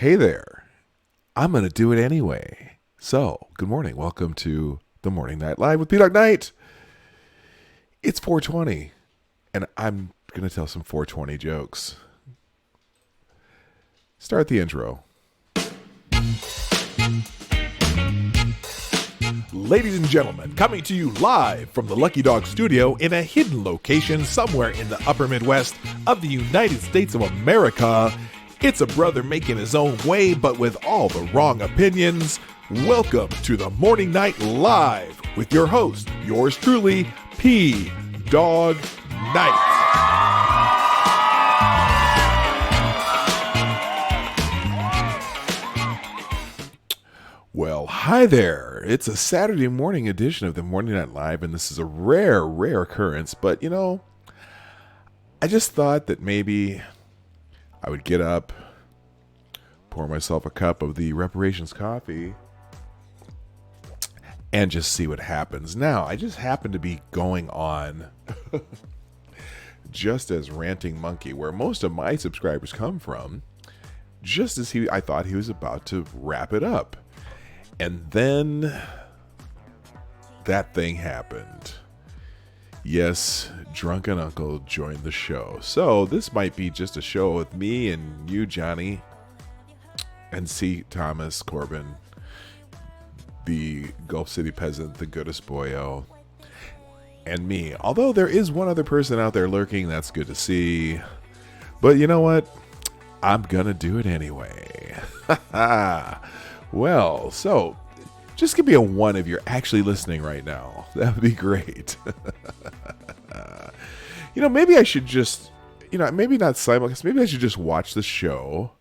Hey there. I'm going to do it anyway. So, good morning. Welcome to the Morning Night Live with Dawg Knight. It's 420, and I'm going to tell some 420 jokes. Start the intro. Ladies and gentlemen, coming to you live from the Lucky Dog Studio in a hidden location somewhere in the upper Midwest of the United States of America, it's a brother making his own way, but with all the wrong opinions. Welcome to the Morning Night Live with your host, yours truly, Dawg Knight. Well, hi there. It's a Saturday morning edition of the Morning Night Live, and this is a rare occurrence, but you know, I just thought that maybe I would get up, pour myself a cup of the reparations coffee, and just see what happens. Now, I just happen to be going on just as Ranting Monkey, where most of my subscribers come from, just as I thought he was about to wrap it up. And then that thing happened. Yes, Drunken Uncle joined the show. So this might be just a show with me and you, Johnny, and C. Thomas Corbin, the Gulf City peasant, the goodest boyo, and me. Although there is one other person out there lurking, that's good to see. But you know what? I'm gonna do it anyway. Well, so just give me a 1 if you're actually listening right now. That would be great. You know, maybe I should just, maybe not simulcast. Maybe I should just watch the show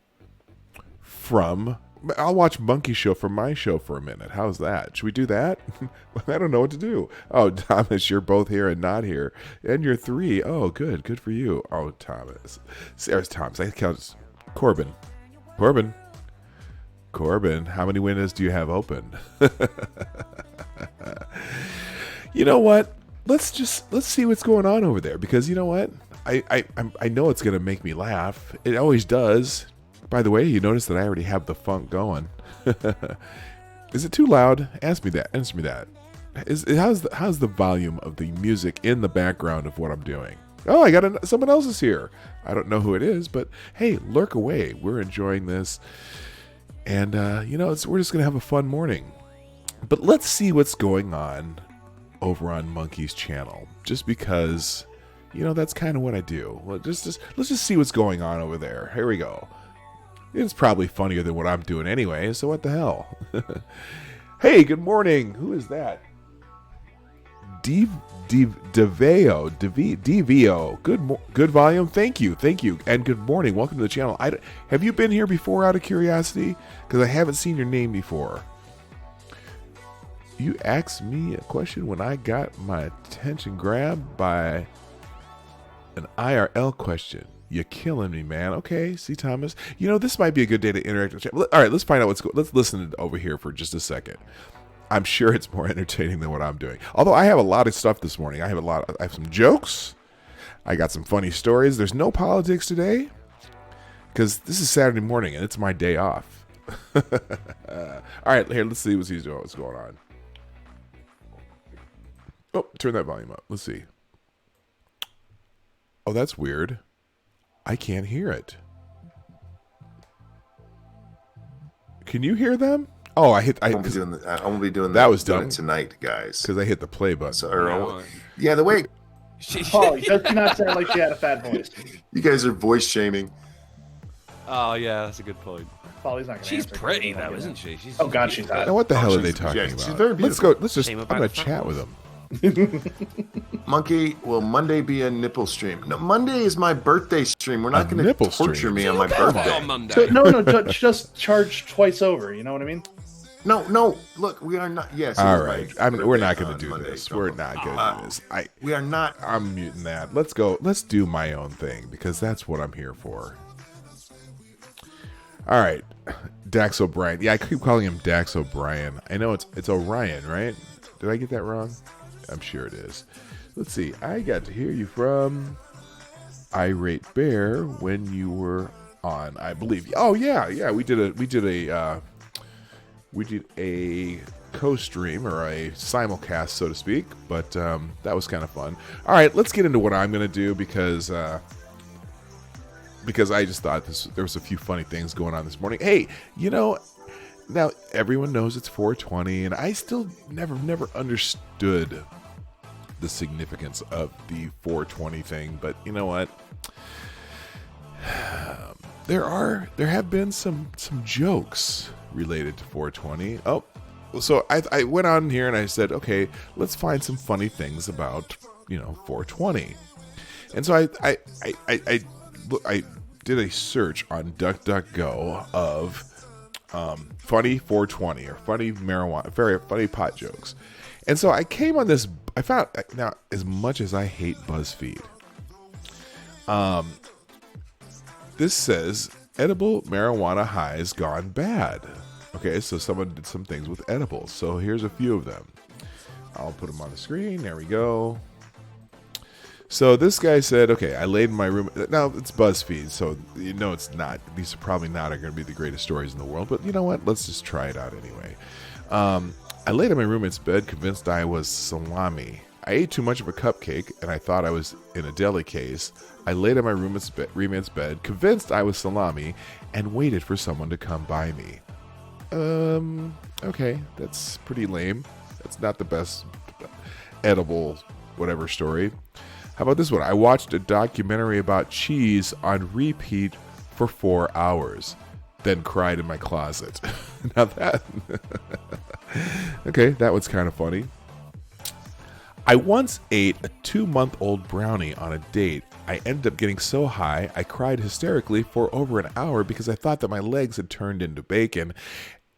I'll watch Monkey Show from my show for a minute. How's that? Should we do that? I don't know what to do. Oh, Thomas, you're both here and not here. And you're 3. Oh, good. Good for you. Oh, Thomas. There's Thomas. I count Corbin. Corbin, how many windows do you have open? You know what? Let's see what's going on over there, because you know what? I know it's gonna make me laugh. It always does. By the way, you notice that I already have the funk going. Is it too loud? Answer me that. How's the volume of the music in the background of what I'm doing? Oh, I got someone else is here. I don't know who it is, but hey, lurk away. We're enjoying this. And, we're just going to have a fun morning. But let's see what's going on over on Monkey's channel. Just because, that's kind of what I do. Let's just see what's going on over there. Here we go. It's probably funnier than what I'm doing anyway, so what the hell? Hey, good morning. Who is that? DVO. Good volume. Thank you. And good morning. Welcome to the channel. Have you been here before, out of curiosity? Because I haven't seen your name before. You asked me a question when I got my attention grabbed by an IRL question. You're killing me, man. Okay, see, Thomas. This might be a good day to interact with the chat. All right, let's find out let's listen over here for just a second. I'm sure it's more entertaining than what I'm doing. Although I have a lot of stuff this morning. I have some jokes. I got some funny stories. There's no politics today because this is Saturday morning and it's my day off. All right, here, let's see what's going on. Oh, turn that volume up. Let's see. Oh, that's weird. I can't hear it. Can you hear them? Oh, I won't be doing that. Was done tonight, guys. Because I hit the play button. So, yeah, the way. Oh, you does not sound like she had a fat voice. You guys are voice shaming. Oh yeah, that's a good point. Polly's not. She's pretty though, isn't she? Oh God, she's hot. Now, what the hell are they talking about? She's very beautiful. Let's just. I'm gonna chat with them. Monkey, will Monday be a nipple stream? No, Monday is my birthday stream. We're not going to torture me on my birthday. On Monday. So, no, just charge twice over. You know what I mean? No. Look, we are not. Yes. All right. We're not going to do this. We're not going to do this. We are not. I'm muting that. Let's go. Let's do my own thing because that's what I'm here for. All right, Dax O'Brien. Yeah, I keep calling him Dax O'Brien. I know it's Orion, right? Did I get that wrong? I'm sure it is. Let's see. I got to hear you from Irate Bear when you were on, I believe. Oh yeah, we did a co-stream or a simulcast, so to speak. But that was kind of fun. All right, let's get into what I'm gonna do because I just thought there was a few funny things going on this morning. Hey, now everyone knows it's 420, and I still never understood the significance of the 420 thing. But you know what? There have been some jokes related to 420. Oh, so I went on here and I said, okay, let's find some funny things about 420. And so I did a search on DuckDuckGo of funny 420 or funny marijuana, very funny pot jokes. And so I came on this. I found, now, as much as I hate BuzzFeed, this says edible marijuana highs gone bad. Okay, so someone did some things with edibles. So here's a few of them. I'll put them on the screen. There we go. So this guy said, okay, I laid in my room. Now, it's BuzzFeed, so it's not. These are probably not going to be the greatest stories in the world, but you know what? Let's just try it out anyway. I laid in my roommate's bed, convinced I was salami. I ate too much of a cupcake, and I thought I was in a deli case. I laid in my roommate's bed, convinced I was salami, and waited for someone to come by me. Okay, that's pretty lame. That's not the best edible whatever story. How about this one? I watched a documentary about cheese on repeat for 4 hours, then cried in my closet. Now that... Okay, that was kind of funny. I once ate a 2-month-old brownie on a date. I ended up getting so high, I cried hysterically for over an hour because I thought that my legs had turned into bacon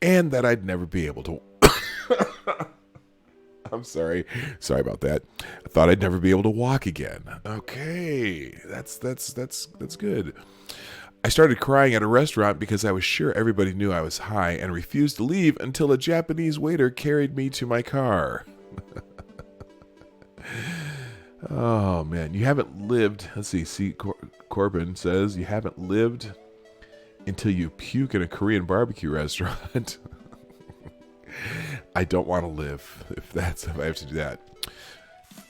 and that I'd never be able to... I'm sorry. Sorry about that. I thought I'd never be able to walk again. Okay, that's good. I started crying at a restaurant because I was sure everybody knew I was high and refused to leave until a Japanese waiter carried me to my car. Oh, man. You haven't lived... Let's see. Corbin says, you haven't lived until you puke in a Korean barbecue restaurant. I don't want to live if I have to do that.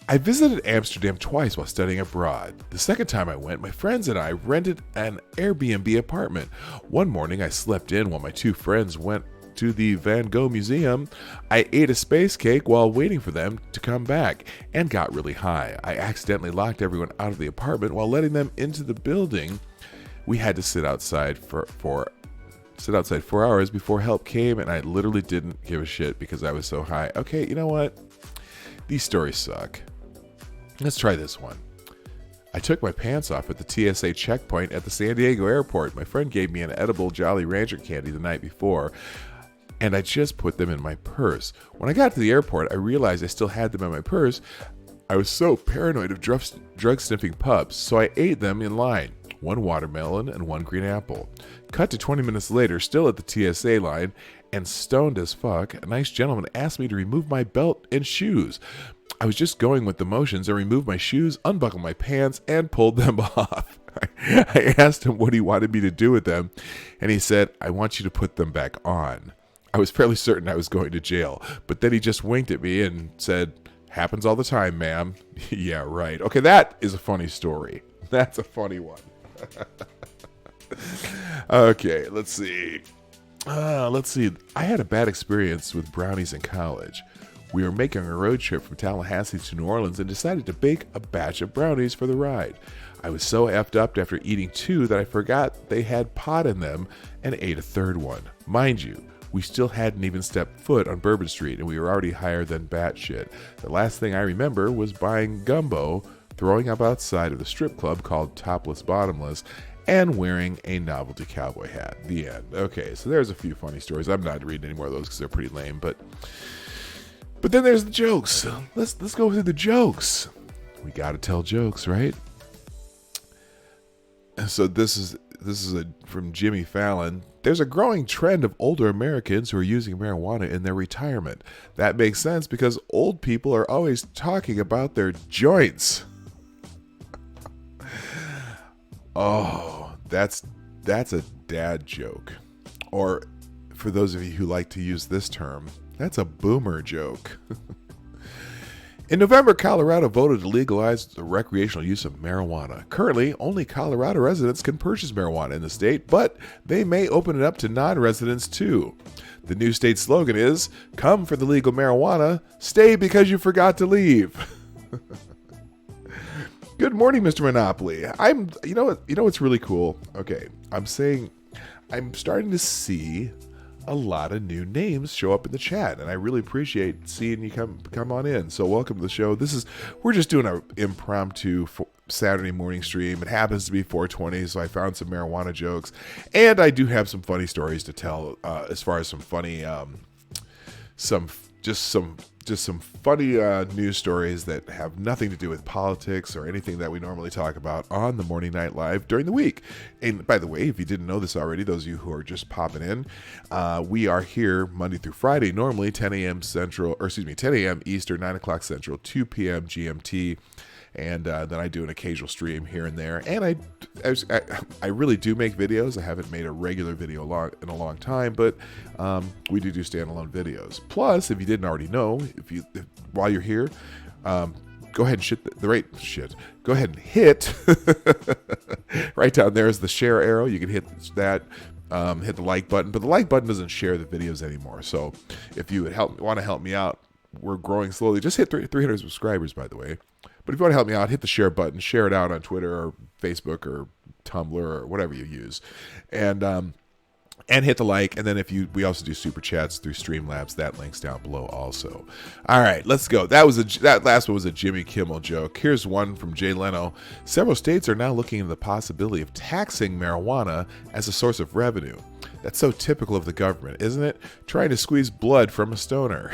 I visited Amsterdam twice while studying abroad. The second time I went, my friends and I rented an Airbnb apartment. One morning, I slept in while my two friends went to the Van Gogh Museum. I ate a space cake while waiting for them to come back and got really high. I accidentally locked everyone out of the apartment while letting them into the building. We had to sit outside for 4 hours before help came, and I literally didn't give a shit because I was so high. Okay, you know what? These stories suck. Let's try this one. I took my pants off at the TSA checkpoint at the San Diego airport. My friend gave me an edible Jolly Rancher candy the night before, and I just put them in my purse. When I got to the airport, I realized I still had them in my purse. I was so paranoid of drug-sniffing pups, so I ate them in line. 1 watermelon and 1 green apple. Cut to 20 minutes later, still at the TSA line, and stoned as fuck, a nice gentleman asked me to remove my belt and shoes. I was just going with the motions and removed my shoes, unbuckled my pants, and pulled them off. I asked him what he wanted me to do with them, and he said, I want you to put them back on. I was fairly certain I was going to jail, but then he just winked at me and said, happens all the time, ma'am. Yeah, right. Okay, that is a funny story. That's a funny one. Okay, let's see. I had a bad experience with brownies in college. We were making a road trip from Tallahassee to New Orleans and decided to bake a batch of brownies for the ride. I was so effed up after eating 2 that I forgot they had pot in them and ate a 3rd one. Mind you, we still hadn't even stepped foot on Bourbon Street and we were already higher than batshit. The last thing I remember was buying gumbo, throwing up outside of the strip club called Topless Bottomless, and wearing a novelty cowboy hat. The end. Okay, so there's a few funny stories. I'm not reading any more of those because they're pretty lame, but then there's the jokes. Let's go through the jokes. We got to tell jokes, right? And so this is from Jimmy Fallon. There's a growing trend of older Americans who are using marijuana in their retirement. That makes sense because old people are always talking about their joints. Oh, that's That's a dad joke. Or for those of you who like to use this term, that's a boomer joke. In November, Colorado voted to legalize the recreational use of marijuana. Currently, only Colorado residents can purchase marijuana in the state, but they may open it up to non-residents too. The new state slogan is, "Come for the legal marijuana, stay because you forgot to leave." Good morning, Mr. Monopoly. You know what's really cool? Okay, I'm starting to see a lot of new names show up in the chat, and I really appreciate seeing you come on in. So welcome to the show. We're just doing an impromptu Saturday morning stream. It happens to be 420, so I found some marijuana jokes, and I do have some funny stories to tell. As far as some funny, some funny news stories that have nothing to do with politics or anything that we normally talk about on the Morning Night Live during the week. And by the way, if you didn't know this already, those of you who are just popping in, we are here Monday through Friday, normally 10 a.m. Eastern, 9 o'clock Central, 2 p.m. GMT. And then I do an occasional stream here and there. And I really do make videos. I haven't made a regular video in a long time, but we do standalone videos. Plus, if you didn't already know, while you're here, go ahead and Go ahead and hit right down there is the share arrow. You can hit that. Hit the like button, but the like button doesn't share the videos anymore. So if you would want to help me out, we're growing slowly. Just hit 300 subscribers, by the way. But if you want to help me out, hit the share button, share it out on Twitter or Facebook or Tumblr or whatever you use, and hit the like. And then we also do super chats through Streamlabs. That link's down below also. All right, let's go. That last one was a Jimmy Kimmel joke. Here's one from Jay Leno. Several states are now looking into the possibility of taxing marijuana as a source of revenue. That's so typical of the government, isn't it? Trying to squeeze blood from a stoner.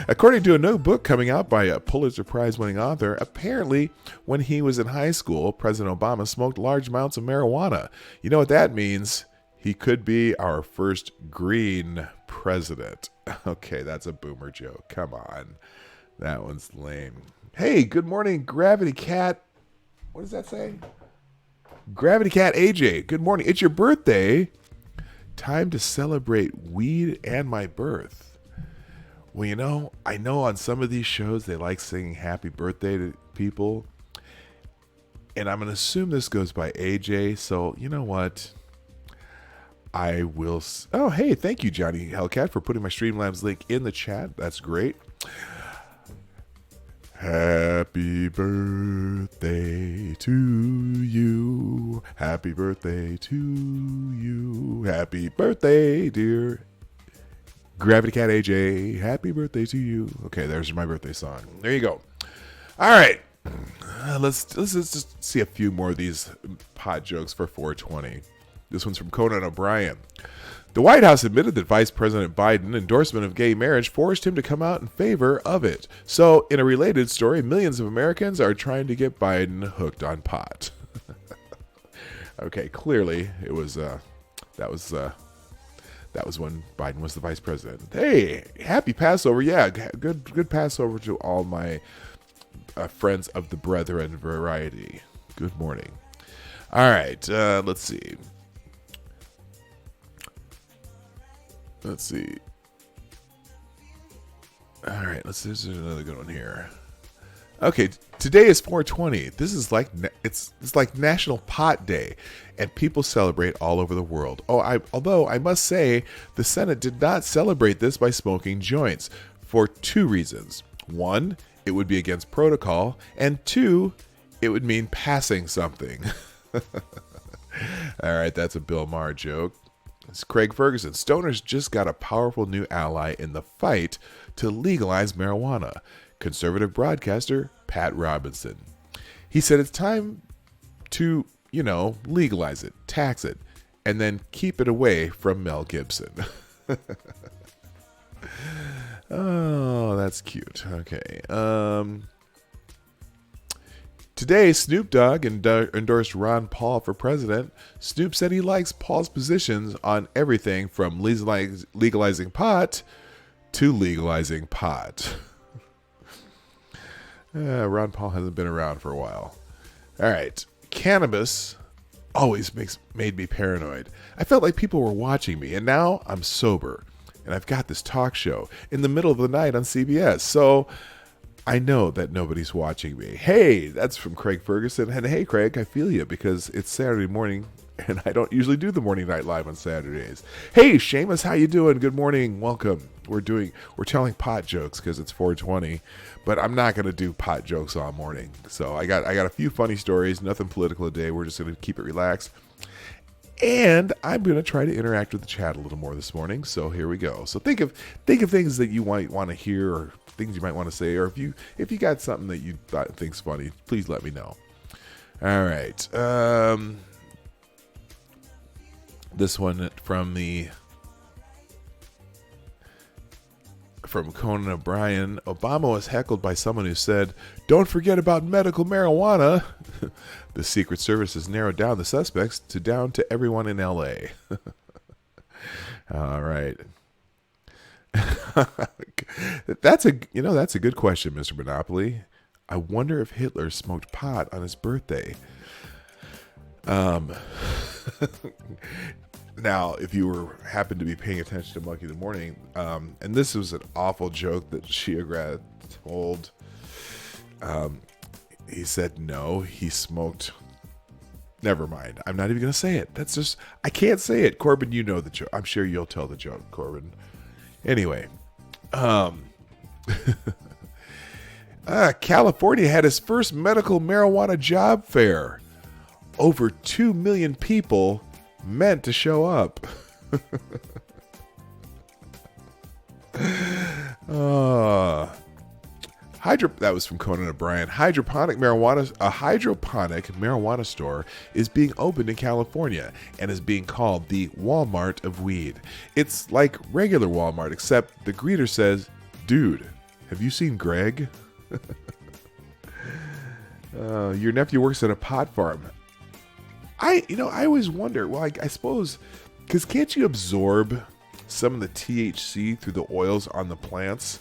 According to a new book coming out by a Pulitzer Prize-winning author, apparently when he was in high school, President Obama smoked large amounts of marijuana. You know what that means? He could be our first green president. Okay, that's a boomer joke. Come on. That one's lame. Hey, good morning, Gravity Cat. What does that say? Gravity Cat AJ, good morning. It's your birthday. Time to celebrate weed and my birth. Well, I know on some of these shows they like singing happy birthday to people. And I'm going to assume this goes by AJ. So, you know what? I will. Oh, hey, thank you, Johnny Hellcat, for putting my Streamlabs link in the chat. That's great. Happy birthday to you. Happy birthday to you. Happy birthday, dear Gravity Cat AJ, happy birthday to you. Okay, there's my birthday song. There you go. All right. Let's just see a few more of these pot jokes for 420. This one's from Conan O'Brien. The White House admitted that Vice President Biden's endorsement of gay marriage forced him to come out in favor of it. So, in a related story, millions of Americans are trying to get Biden hooked on pot. Okay, clearly it was that was when Biden was the vice president. Hey, happy Passover. Yeah, good Passover to all my friends of the brethren variety. Good morning. All right, let's see. All right, there's another good one here. Okay, today is 420. This is like it's like National Pot Day, and people celebrate all over the world. Although I must say, the Senate did not celebrate this by smoking joints for two reasons. One, it would be against protocol, and two, it would mean passing something. All right, that's a Bill Maher joke. It's Craig Ferguson. Stoners just got a powerful new ally in the fight to legalize marijuana. Conservative broadcaster Pat Robinson. He said it's time to, legalize it, tax it, and then keep it away from Mel Gibson. Oh, that's cute. Okay. Today, Snoop Dogg endorsed Ron Paul for president. Snoop said he likes Paul's positions on everything from legalizing pot to legalizing pot. Ron Paul hasn't been around for a while. All right. Cannabis always made me paranoid. I felt like people were watching me, and now I'm sober, and I've got this talk show in the middle of the night on CBS, so I know that nobody's watching me. Hey, that's from Craig Ferguson, and hey, Craig, I feel you, because it's Saturday morning, and I don't usually do the Morning Night Live on Saturdays. Hey, Seamus, how you doing? Good morning. Welcome. We're telling pot jokes because it's 4:20, but I'm not going to do pot jokes all morning. So I got a few funny stories, nothing political today. We're just going to keep it relaxed. And I'm going to try to interact with the chat a little more this morning. So here we go. So think of things that you might want to hear, or things you might want to say, or if you got something that you think's funny, please let me know. All right. This one from Conan O'Brien. Obama was heckled by someone who said, "Don't forget about medical marijuana." The Secret Service has narrowed down the suspects down to everyone in L.A. All right. That's a good question, Mr. Monopoly. I wonder if Hitler smoked pot on his birthday. Now, if you happened to be paying attention to Monkey in the Morning, and this was an awful joke that Shiograd told. He said no, he smoked. Never mind. I'm not even going to say it. I can't say it. Corbin, you know the joke. I'm sure you'll tell the joke, Corbin. Anyway, California had its first medical marijuana job fair. Over 2 million people meant to show up. That was from Conan O'Brien. A hydroponic marijuana store is being opened in California and is being called the Walmart of weed. It's like regular Walmart, except the greeter says, "Dude, have you seen Greg?" Your nephew works at a pot farm. I always wonder, well, I suppose, because can't you absorb some of the THC through the oils on the plants?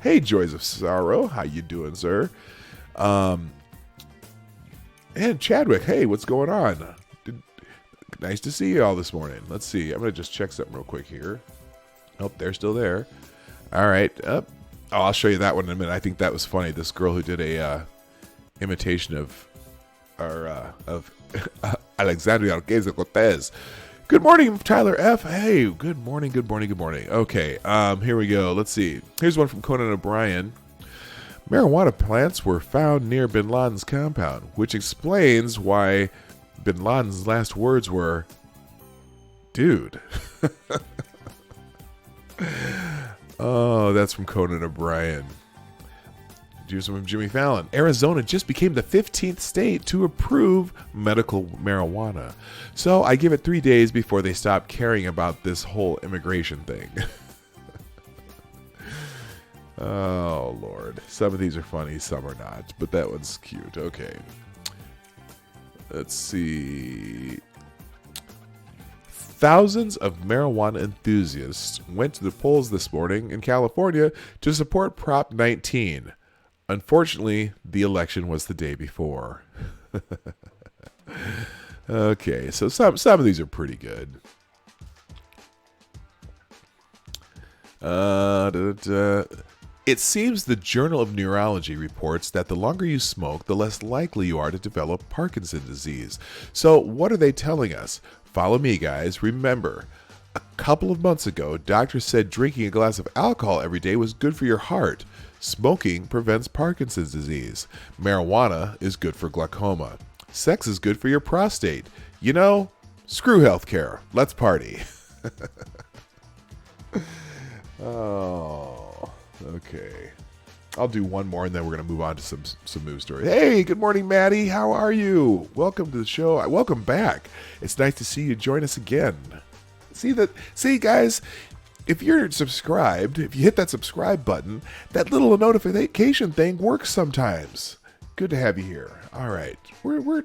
Hey, Joys of Sorrow, how you doing, sir? And Chadwick, hey, what's going on? Nice to see you all this morning. Let's see, I'm going to just check something real quick here. Oh, they're still there. All right. I'll show you that one in a minute. I think that was funny. This girl who did a imitation of Alexandria Ocasio-Cortez. Good morning, Tyler F. Hey, good morning. Okay, here we go. Let's see. Here's one from Conan O'Brien. Marijuana plants were found near bin Laden's compound, which explains why bin Laden's last words were, "Dude." Oh, that's from Conan O'Brien. Here's from Jimmy Fallon. Arizona just became the 15th state to approve medical marijuana. So I give it 3 days before they stop caring about this whole immigration thing. Oh, Lord. Some of these are funny, some are not. But that one's cute. Okay. Let's see. Thousands of marijuana enthusiasts went to the polls this morning in California to support Prop 19. Unfortunately, the election was the day before. Okay, so some of these are pretty good. It seems the Journal of Neurology reports that the longer you smoke, the less likely you are to develop Parkinson's disease. So what are they telling us? Follow me, guys. Remember, a couple of months ago, doctors said drinking a glass of alcohol every day was good for your heart. Smoking prevents Parkinson's disease. Marijuana is good for glaucoma. Sex is good for your prostate. Screw healthcare. Let's party. Oh, okay. I'll do one more, and then we're going to move on to some news stories. Hey, good morning, Maddie. How are you? Welcome to the show. Welcome back. It's nice to see you join us again. See, guys, if you're subscribed, if you hit that subscribe button, that little notification thing works sometimes. Good to have you here. All right, we're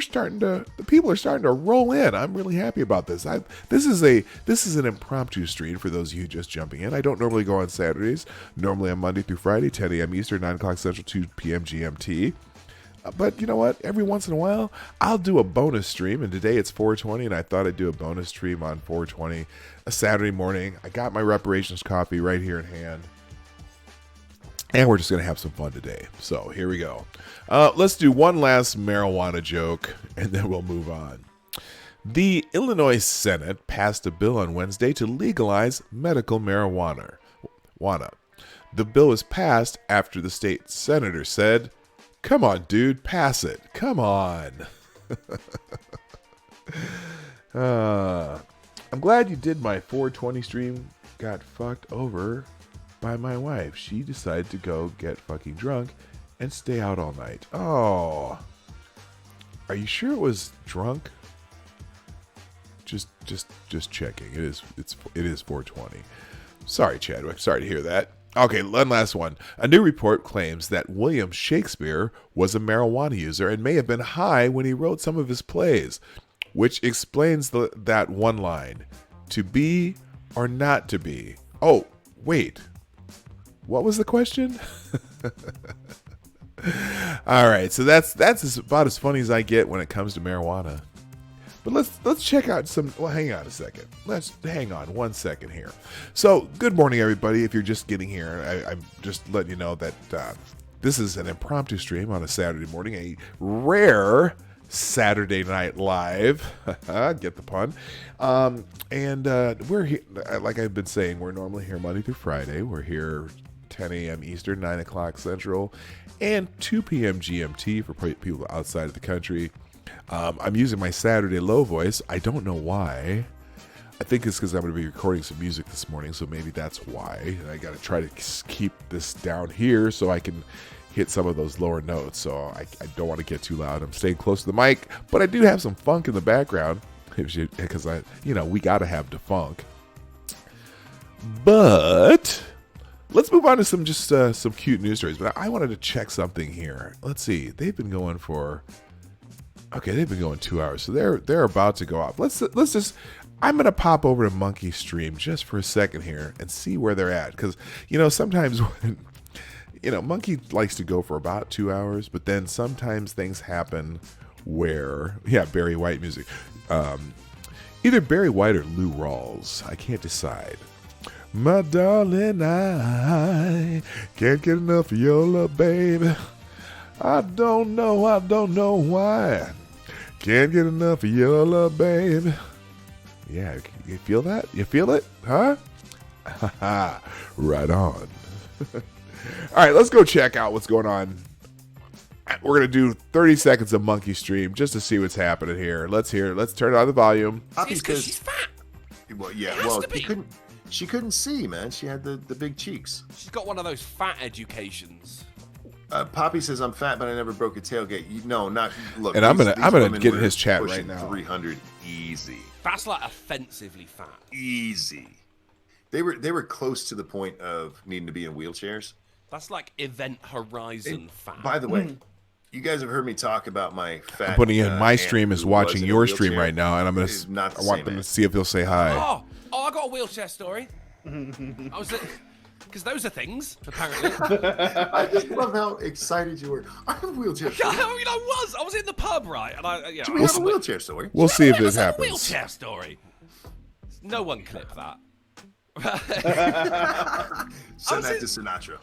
starting to. The people are starting to roll in. I'm really happy about this. This is an impromptu stream for those of you just jumping in. I don't normally go on Saturdays. Normally on Monday through Friday, 10 a.m. Eastern, 9 o'clock Central, 2 p.m. GMT. But you know what? Every once in a while, I'll do a bonus stream. And today it's 420, and I thought I'd do a bonus stream on 420, a Saturday morning. I got my reparations coffee right here in hand. And we're just going to have some fun today. So here we go. Let's do one last marijuana joke, and then we'll move on. The Illinois Senate passed a bill on Wednesday to legalize medical marijuana. The bill was passed after the state senator said, "Come on, dude, pass it. Come on." I'm glad you did my 420 stream. Got fucked over by my wife. She decided to go get fucking drunk and stay out all night. Oh. Are you sure it was drunk? Just checking. It is 420. Sorry, Chadwick. Sorry to hear that. Okay, one last one. A new report claims that William Shakespeare was a marijuana user and may have been high when he wrote some of his plays, which explains that one line. To be or not to be? Oh, wait. What was the question? All right, so that's about as funny as I get when it comes to marijuana. But let's check out some. Well, hang on a second. Let's hang on 1 second here. So, good morning, everybody. If you're just getting here, I'm just letting you know that this is an impromptu stream on a Saturday morning, a rare Saturday Night Live. Get the pun. And we're here, like I've been saying, we're normally here Monday through Friday. We're here 10 a.m. Eastern, 9 o'clock Central, and 2 p.m. GMT for people outside of the country. I'm using my Saturday low voice. I don't know why. I think it's because I'm going to be recording some music this morning, so maybe that's why. I got to try to keep this down here so I can hit some of those lower notes. So I don't want to get too loud. I'm staying close to the mic, but I do have some funk in the background because we got to have the funk. But let's move on to some cute news stories. But I wanted to check something here. Let's see. They've been going 2 hours, so they're about to go off. Let's just. I'm gonna pop over to Monkey's stream just for a second here and see where they're at, because sometimes when Monkey likes to go for about 2 hours, but then sometimes things happen where Barry White music, either Barry White or Lou Rawls. I can't decide. My darling, I can't get enough of your love, baby. I don't know why. Can't get enough of your love, baby. Yeah, you feel that? You feel it? Huh? Right on. All right, let's go check out what's going on. We're going to do 30 seconds of Monkey stream just to see what's happening here. Let's hear it. Let's turn on the volume. It's because she's fat. Well, yeah. She couldn't see, man. She had the big cheeks. She's got one of those fat educations. Poppy says I'm fat, but I never broke a tailgate. Look. And I'm gonna get in his chat right now. 300 easy. That's like offensively fat. Easy. They were close to the point of needing to be in wheelchairs. That's like Event Horizon fat. By the way, you guys have heard me talk about my fat. I'm putting in my stream is watching your stream right now, and I want them to see if they'll say hi. Oh, I got a wheelchair story. Because those are things, apparently. I just love how excited you were. I have a wheelchair story. I was in the pub, right? And Do we have a wheelchair story? We'll see if this happens. A wheelchair story. No one clip that. Send that to Sinatra.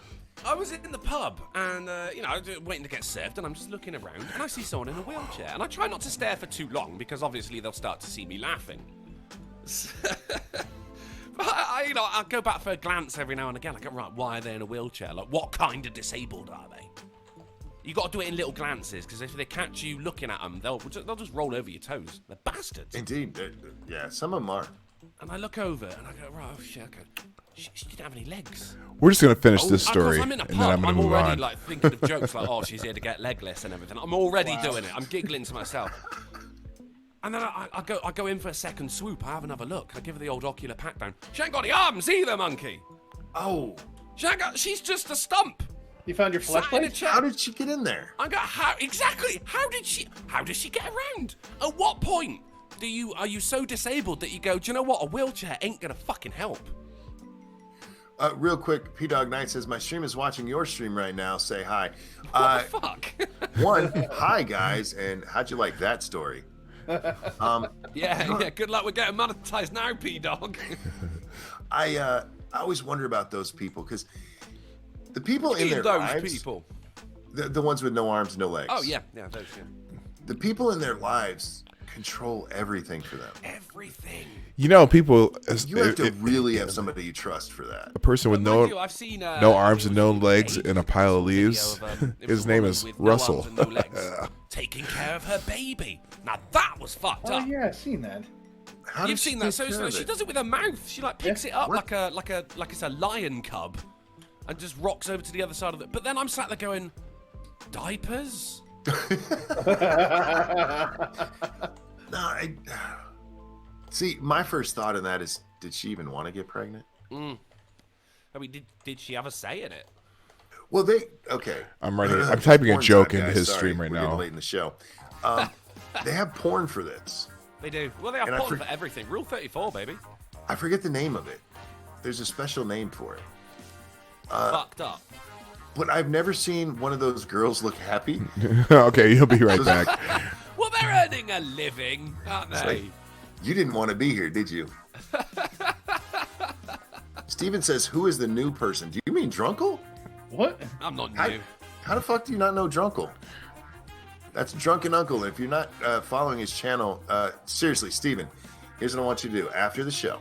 I was in the pub, and I was waiting to get served, and I'm just looking around, and I see someone in a wheelchair, and I try not to stare for too long because obviously they'll start to see me laughing. I go back for a glance every now and again. I go, right, why are they in a wheelchair? Like, what kind of disabled are they? You got to do it in little glances, because if they catch you looking at them, they'll just roll over your toes. They're bastards. Indeed, yeah, some of them are. And I look over and I go, right, oh shit, okay. She didn't have any legs. We're just gonna finish this story, I'm in a pub, and then I'm gonna move already on. Like thinking of jokes like, oh, she's here to get legless and everything. I'm already doing it. I'm giggling to myself. And then I go in for a second swoop. I have another look. I give her the old ocular pat down. She ain't got any arms either, Monkey. Oh. She's just a stump. You found your flesh plate? How did she get in there? How did she get around? At what point are you so disabled that you go, do you know what? A wheelchair ain't gonna fucking help. Real quick, Dawg Knight says, my stream is watching your stream right now. Say hi. What the fuck? One, hi guys, and how'd you like that story? Yeah. Good luck with getting monetized now, P-Dog. I always wonder about those people because the people in their those lives, people. the ones with no arms, no legs. Oh yeah, those. Yeah. The people in their lives control everything for them. Everything. You know, people. You have to really have somebody you trust for that. A person with I've seen, no arms and no legs in a pile of leaves. His name is Russell. No legs, taking care of her baby. Now that was fucked up. Oh yeah, I've seen that. You've seen that? So she does it with her mouth. She like picks it up like it's a lion cub, and just rocks over to the other side of it. But then I'm sat there going, diapers. No, see, my first thought in that is, did she even want to get pregnant? I mean, did she have a say in it? Well, okay. I'm typing a Porn joke time, into guys. his Sorry, stream right we're now. getting late in the show. They have porn for this. They do. Well, they have porn for everything. Rule 34, baby. I forget the name of it. There's a special name for it. Fucked up. But I've never seen one of those girls look happy. Okay, you'll be right back. Well, they're earning a living, aren't they? Like, you didn't want to be here, did you? Steven says, who is the new person? Do you mean Drunkle? What? I'm not new. How the fuck do you not know Drunkle? That's Drunken Uncle. If you're not following his channel, seriously, Steven, here's what I want you to do. After the show,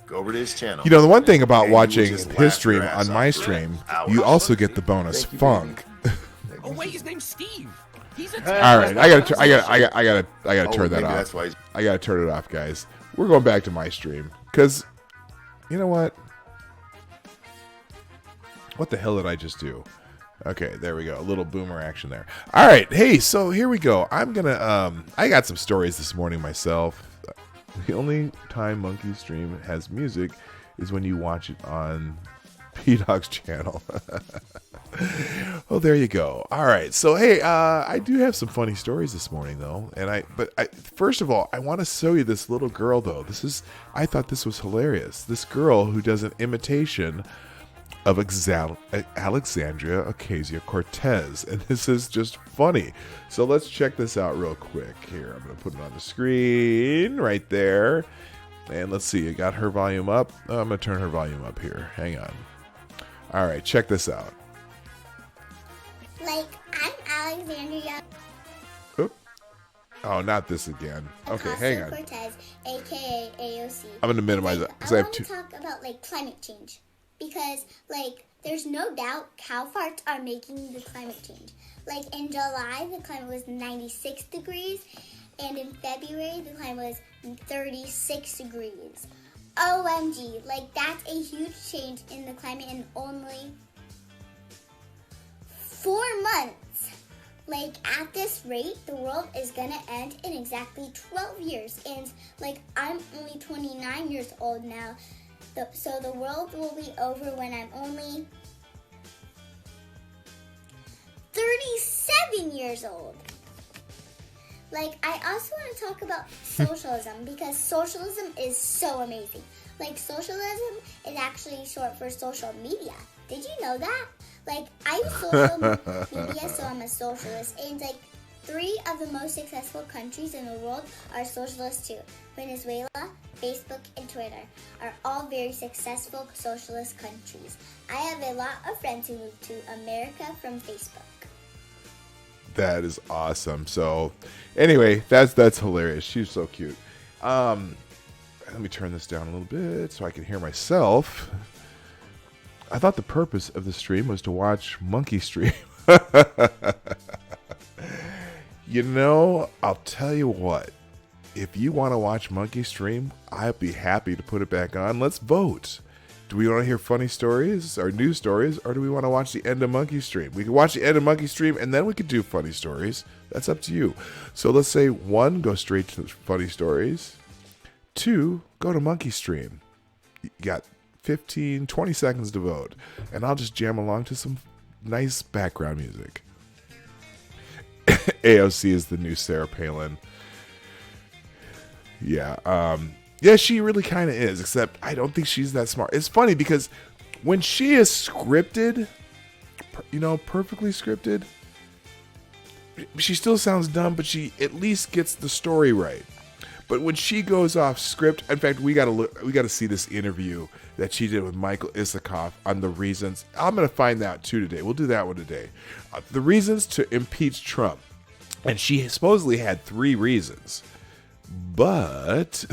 go over to his channel. You know, the one thing about and watching you will just his laugh stream your ass on off my for stream, hours. you also get the bonus Thank you, funk. Oh wait, his name's Steve. He's a. All right, I gotta turn that maybe off. that's why he's- I gotta turn it off, guys. We're going back to my stream because, you know what? What the hell did I just do? Okay, there we go. A little boomer action there. All right, hey, so here we go. I'm gonna I got some stories this morning myself. The only time Monkey Stream has music is when you watch it on P-Dog's channel. Oh, there you go. All right. So, hey, I do have some funny stories this morning, though. But first of all, I want to show you this little girl, though. I thought this was hilarious. This girl who does an imitation of Alexandria Ocasio-Cortez. And this is just funny. So let's check this out real quick. Here, I'm going to put it on the screen right there. And let's see. I got her volume up. I'm going to turn her volume up here. Hang on. All right. Check this out. Like, I'm Alexandria. Oop. Oh, not this again. Okay, hang on. Ocasio-Cortez, aka AOC. I'm going to minimize it. I want to talk about, like, climate change. Because, like, there's no doubt cow farts are making the climate change. Like, in July, the climate was 96 degrees. And in February, the climate was 36 degrees. OMG. Like, that's a huge change in the climate in only 4 months. Like, at this rate, the world is gonna end in exactly 12 years. And, like, I'm only 29 years old now. So the world will be over when I'm only 37 years old. Like, I also want to talk about socialism because socialism is so amazing. Like, socialism is actually short for social media. Did you know that? Like, I use social media, so I'm a socialist. And, like, 3 of the most successful countries in the world are socialist too. Venezuela, Facebook, and Twitter are all very successful socialist countries. I have a lot of friends who moved to America from Facebook. That is awesome. So, anyway, that's hilarious. She's so cute. Let me turn this down a little bit so I can hear myself. I thought the purpose of the stream was to watch Monkey stream. You know, I'll tell you what. If you want to watch Monkey stream, I'd be happy to put it back on. Let's vote. Do we want to hear funny stories or news stories, or do we want to watch the end of Monkey stream? We could watch the end of Monkey stream, and then we could do funny stories. That's up to you. So let's say 1, go straight to funny stories. 2, go to Monkey stream. You got 15, 20 seconds to vote, and I'll just jam along to some nice background music. AOC is the new Sarah Palin. Yeah, yeah, she really kind of is, except I don't think she's that smart. It's funny because when she is scripted, you know, perfectly scripted, she still sounds dumb, but she at least gets the story right. But when she goes off script, in fact, we got to see this interview that she did with Michael Isikoff on the reasons. I'm going to find that too today. We'll do that one today. The reasons to impeach Trump. And she supposedly had 3 reasons. But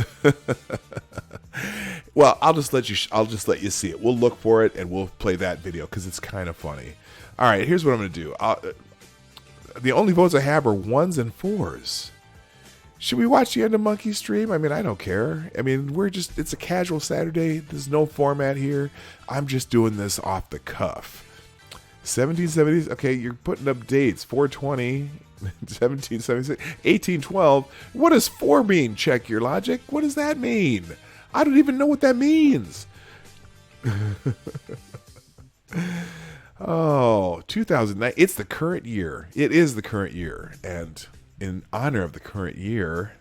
well, I'll just let you see it. We'll look for it and we'll play that video because it's kind of funny. All right, here's what I'm going to do. The only votes I have are 1s and 4s. Should we watch the end of Monkey stream? I mean, I don't care. I mean, it's a casual Saturday. There's no format here. I'm just doing this off the cuff. 1770s. Okay, you're putting up dates. 420. 1776, 1812. What does 4 mean? Check your logic. What does that mean? I don't even know what that means. Oh, 2009. It's the current year. It is the current year. And in honor of the current year,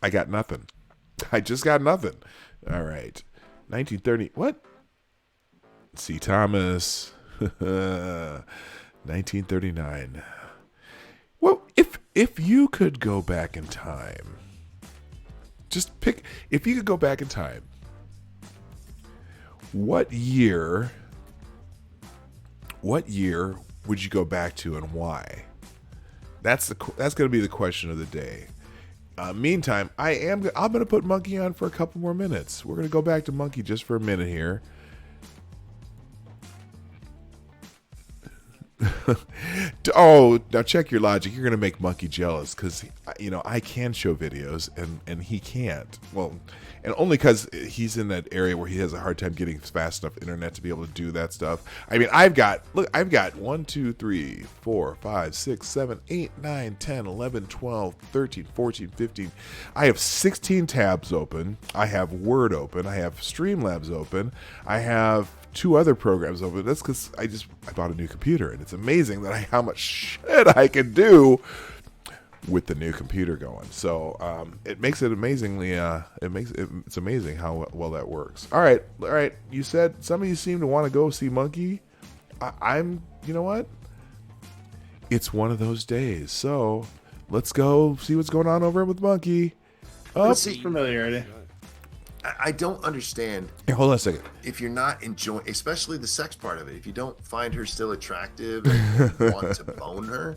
I got nothing. I just got nothing. All right. 1930. What? C. Thomas. 1939. Well, if you could go back in time, just pick. If you could go back in time, what year would you go back to and why? That's going to be the question of the day. Meantime, I'm going to put Monkey on for a couple more minutes. We're going to go back to Monkey just for a minute here. Oh, now check your logic. You're going to make Monkey jealous because, I can show videos and he can't. Well, and only because he's in that area where he has a hard time getting fast enough internet to be able to do that stuff. I mean, I've got 1, 2, 3, 4, 5, 6, 7, 8, 9, 10, 11, 12, 13, 14, 15. I have 16 tabs open. I have Word open. I have Streamlabs open. I have 2 other programs open. That's because I bought a new computer, and it's amazing how much shit I can do with the new computer going. So it makes it amazingly. It's amazing how well that works. All right. You said some of you seem to want to go see Monkey. I'm. You know what? It's one of those days. So let's go see what's going on over with Monkey. This is familiarity. I don't understand. Hey, hold on a second. If you're not enjoying, especially the sex part of it, if you don't find her still attractive and want to bone her,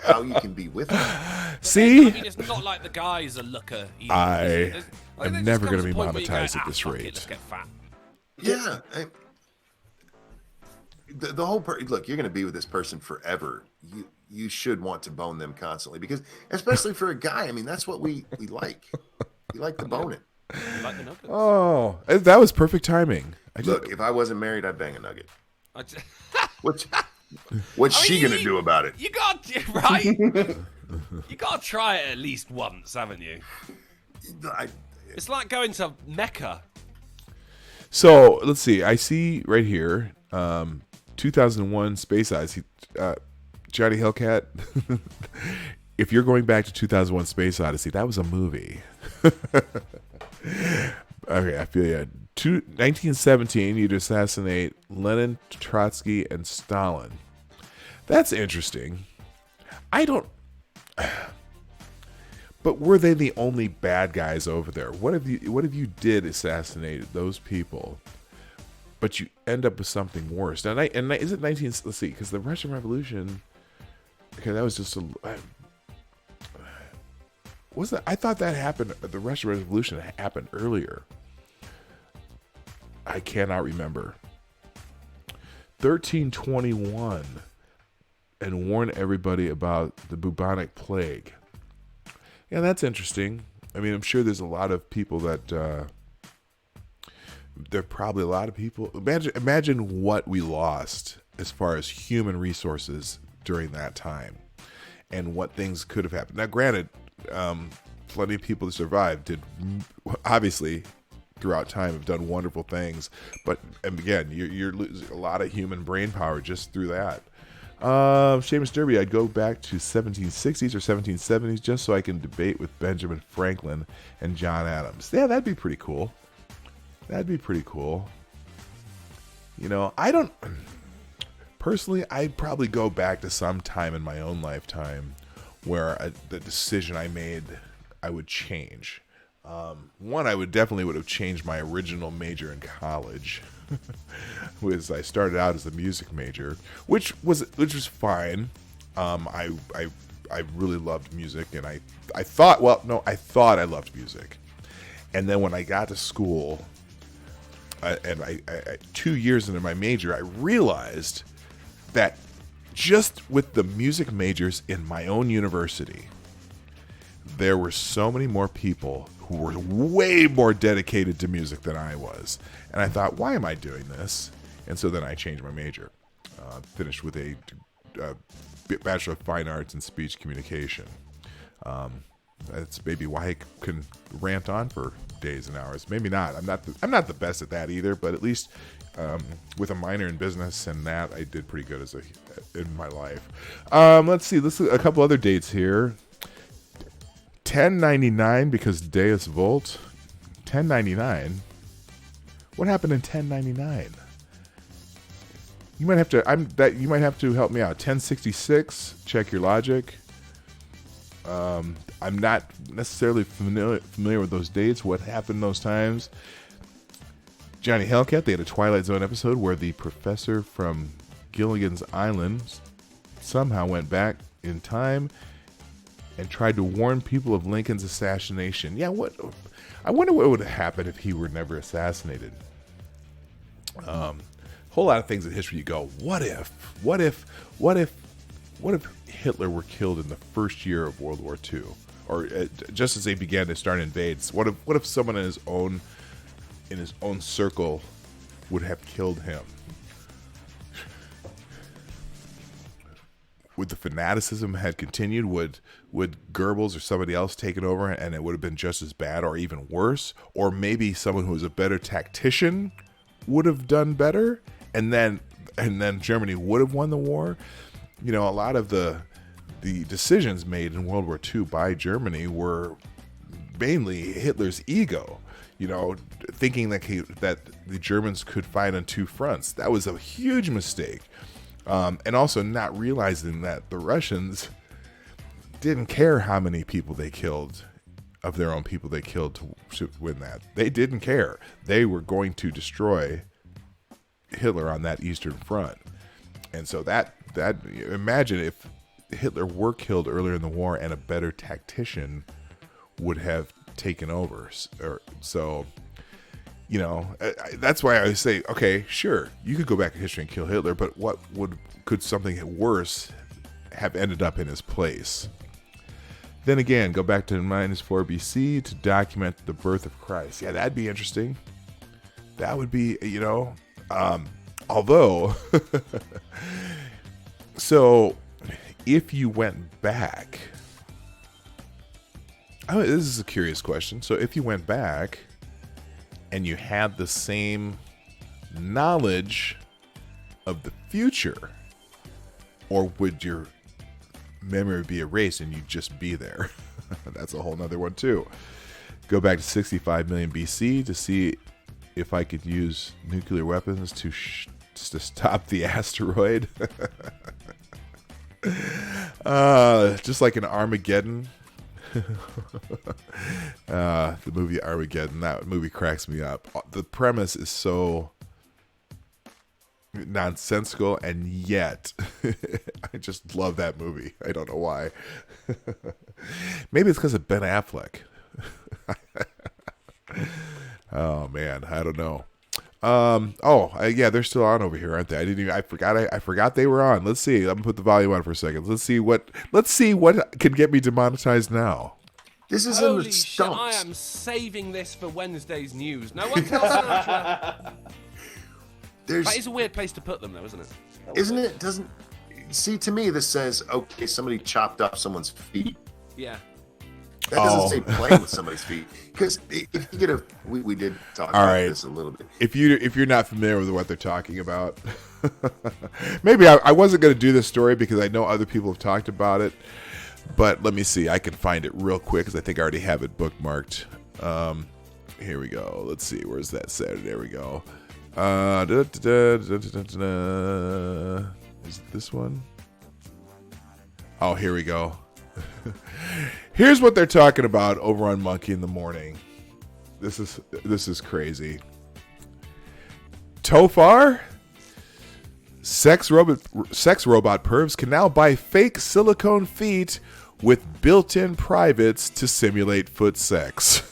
how you can be with her? See? I mean, it's not like the guy's a looker. I am never going to be point where you monetized go, at this fuck it, rate. let's get fat. Yeah. The whole look, you're going to be with this person forever. You should want to bone them constantly because, especially for a guy, I mean, that's what we like. We like the boning. You like the nuggets? Oh, that was perfect timing. Look, if I wasn't married, I'd bang a nugget. What's she gonna do about it? You got right. You got to try it at least once, haven't you? It's like going to Mecca. So let's see. I see right here, 2001 Space Odyssey. Johnny Hellcat. If you're going back to 2001 Space Odyssey, that was a movie. Okay, I feel you. 1917, you'd assassinate Lenin, Trotsky, and Stalin. That's interesting. But were they the only bad guys over there? What if you did assassinate those people, but you end up with something worse? Now, is it 19? Let's see, because the Russian Revolution. Okay, that was just a. Was that? I thought that happened. The Russian Revolution happened earlier. I cannot remember. 1321, and warn everybody about the bubonic plague. Yeah, that's interesting. I mean, I'm sure there's a lot of people that. There are probably a lot of people. Imagine what we lost as far as human resources during that time, and what things could have happened. Now, granted. Plenty of people that survived did obviously throughout time have done wonderful things, but and again you're losing a lot of human brain power just through that. Seamus Derby, I'd go back to 1760s or 1770s just so I can debate with Benjamin Franklin and John Adams. Yeah, that'd be pretty cool. personally, I'd probably go back to some time in my own lifetime where the decision I made, I would change. One, I would have changed my original major in college. Was I started out as a music major, which was fine. I really loved music, and I thought I loved music. And then when I got to school, and I 2 years into my major, I realized that just with the music majors in my own university, there were so many more people who were way more dedicated to music than I was. And I thought, why am I doing this? And so then I changed my major. Finished with a Bachelor of Fine Arts in Speech Communication. That's maybe why I can rant on for days and hours. Maybe not. I'm not the best at that either, but at least with a minor in business and that, I did pretty good in my life. Let's see a couple other dates here. 1099 because Deus Vult. 1099. What happened in 1099? You might have to help me out. 1066. Check your logic. I'm not necessarily familiar with those dates. What happened those times? Johnny Hellcat. They had a Twilight Zone episode where the professor from Gilligan's Island somehow went back in time and tried to warn people of Lincoln's assassination. Yeah, I wonder what would have happened if he were never assassinated. Whole lot of things in history you go, what if Hitler were killed in the first year of World War II, or just as they began to start invades? What if someone in his own circle would have killed him? Would the fanaticism had continued? Would Goebbels or somebody else take it over and it would have been just as bad or even worse? Or maybe someone who was a better tactician would have done better, and then Germany would have won the war? You know, a lot of the decisions made in World War II by Germany were mainly Hitler's ego. You know, thinking that the Germans could fight on two fronts. That was a huge mistake. And also not realizing that the Russians didn't care how many people they killed, of their own people they killed to win that. They didn't care. They were going to destroy Hitler on that Eastern Front. And so that imagine if Hitler were killed earlier in the war and a better tactician would have taken over. So, you know, that's why I say, okay, sure, you could go back in history and kill Hitler, but could something worse have ended up in his place? Then again, go back to -4 BC to document the birth of Christ. Yeah, that'd be interesting. That would be, you know, although, so if you went back, this is a curious question. So if you went back and you had the same knowledge of the future, or would your memory be erased and you'd just be there? That's a whole nother one too. Go back to 65 million BC to see if I could use nuclear weapons to stop the asteroid. Just like an Armageddon. The movie Armageddon, that movie cracks me up. The premise is so nonsensical, and yet I just love that movie. I don't know why. Maybe it's because of Ben Affleck. Oh man, I don't know. Yeah, they're still on over here, aren't they? I forgot they were on. Let's see. I'm gonna put the volume on for a second. Let's see what can get me demonetized now. This is Holy in the shit, stumps. I am saving this for Wednesday's news. No one tells me. That is a weird place to put them, though, isn't it? Isn't it? Doesn't see, to me, this says, okay, somebody chopped off someone's feet. Yeah. That doesn't say playing with somebody's feet. Because if you get we did talk about this a little bit. If you're not familiar with what they're talking about, maybe I wasn't going to do this story because I know other people have talked about it. But let me see. I can find it real quick because I think I already have it bookmarked. Here we go. Let's see. Where's that Saturday? There we go. Is it this one? Oh, here we go. Here's what they're talking about over on Monkey in the Morning. This is crazy. Tofar? Sex robot pervs can now buy fake silicone feet with built-in privates to simulate foot sex.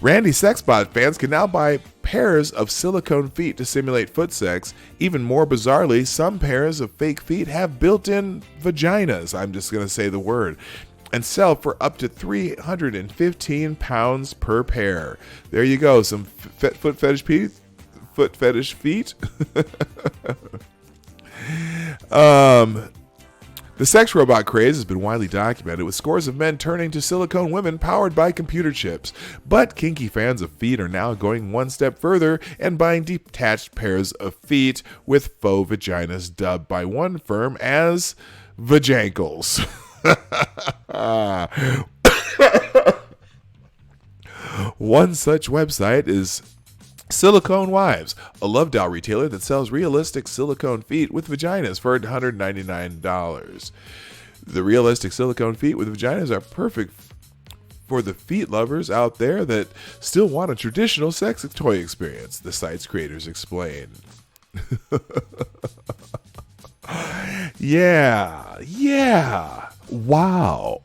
Randy Sexbot fans can now buy pairs of silicone feet to simulate foot sex. Even more bizarrely, some pairs of fake feet have built-in vaginas, I'm just going to say the word, and sell for up to 315 pounds per pair. There you go, some foot fetish feet. The sex robot craze has been widely documented, with scores of men turning to silicone women powered by computer chips. But kinky fans of feet are now going one step further and buying detached pairs of feet with faux vaginas dubbed by one firm as vajankles. One such website is Silicone Wives, a love doll retailer that sells realistic silicone feet with vaginas for $199. The realistic silicone feet with vaginas are perfect for the feet lovers out there that still want a traditional sex toy experience, the site's creators explain. Yeah. Wow.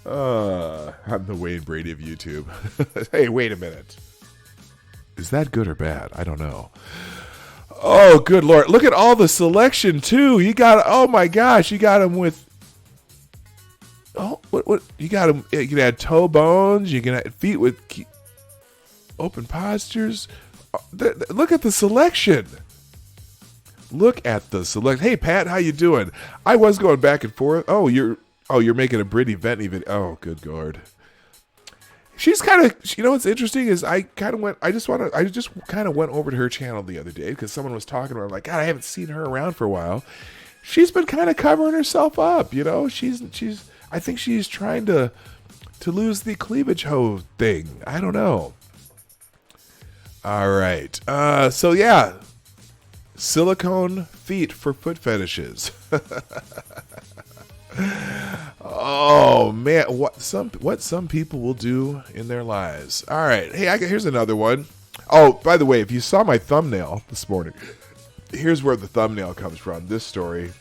I'm the Wayne Brady of YouTube. Hey, wait a minute. Is that good or bad? I don't know. Oh, good Lord. Look at all the selection, too. You got, oh my gosh, you got them with, what, you got them, you can add toe bones, you can add feet with open postures. Look at the selection. Hey, Pat, how you doing? I was going back and forth. Oh, you're making a Brittany Ventney video. Oh, good Lord. She's kind of, what's interesting is I just kind of went over to her channel the other day because someone was talking to her. I'm like, God, I haven't seen her around for a while. She's been kind of covering herself up, I think she's trying to lose the cleavage hoe thing. I don't know. All right. So yeah, silicone feet for foot fetishes. Oh man, what some people will do in their lives. All right, hey, here's another one. Oh, by the way, if you saw my thumbnail this morning, here's where the thumbnail comes from. This story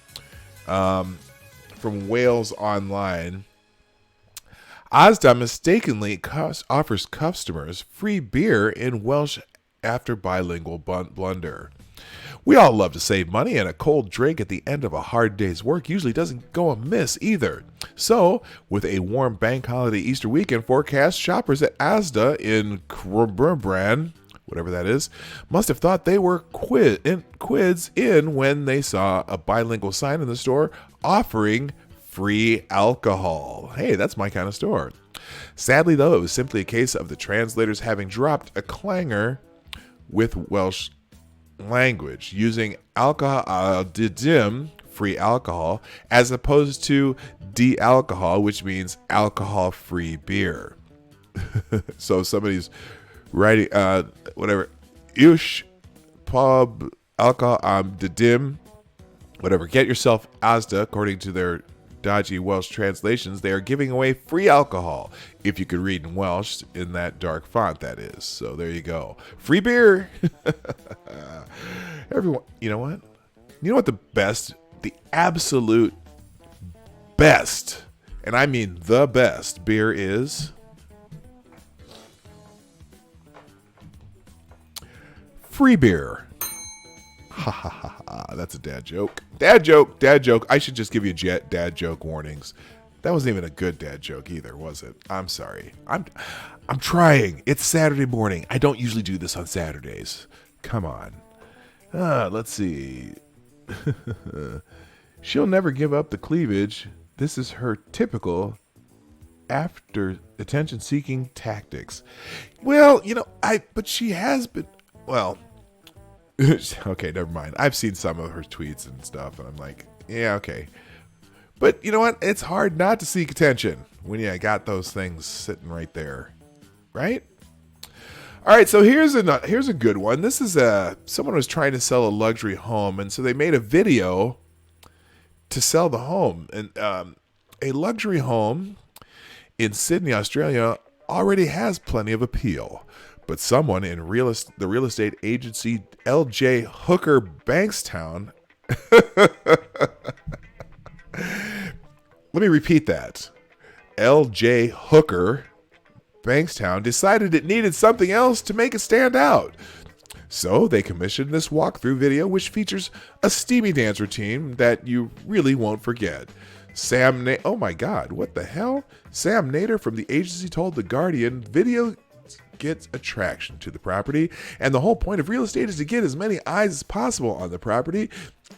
from Wales Online. Asda mistakenly offers customers free beer in Welsh after bilingual blunder. We all love to save money, and a cold drink at the end of a hard day's work usually doesn't go amiss either. So, with a warm bank holiday Easter weekend forecast, shoppers at Asda in Crumbrand, whatever that is, must have thought they were quids in when they saw a bilingual sign in the store offering free alcohol. Hey, that's my kind of store. Sadly, though, it was simply a case of the translators having dropped a clanger with Welsh language, using alcohol, free alcohol, as opposed to de-alcohol, which means alcohol-free beer. So somebody's writing, Ush, pub, alcohol, dim, whatever. Get yourself Asda, according to their dodgy Welsh translations. They are giving away free alcohol, if you could read in Welsh, in that dark font, that is. So there you go. Free beer. Everyone, you know what? You know what the absolute best, and I mean the best beer is? Free beer. Ha ha ha ha. That's a dad joke. Dad joke. I should just give you dad joke warnings. That wasn't even a good dad joke either, was it? I'm sorry. I'm trying. It's Saturday morning. I don't usually do this on Saturdays. Come on. Let's see. She'll never give up the cleavage. This is her typical after attention-seeking tactics. Well, but she has been, well, okay, never mind. I've seen some of her tweets and stuff, and I'm like, yeah, okay. But you know what? It's hard not to seek attention when you got those things sitting right there, right? All right, so here's a good one. This is someone was trying to sell a luxury home, and so they made a video to sell the home. And a luxury home in Sydney, Australia, already has plenty of appeal. But someone in the real estate agency LJ Hooker Bankstown. Let me repeat that. LJ Hooker Bankstown decided it needed something else to make it stand out. So they commissioned this walkthrough video, which features a steamy dance routine that you really won't forget. Oh my God, what the hell? Sam Nader from the agency told The Guardian, video gets attraction to the property, and the whole point of real estate is to get as many eyes as possible on the property.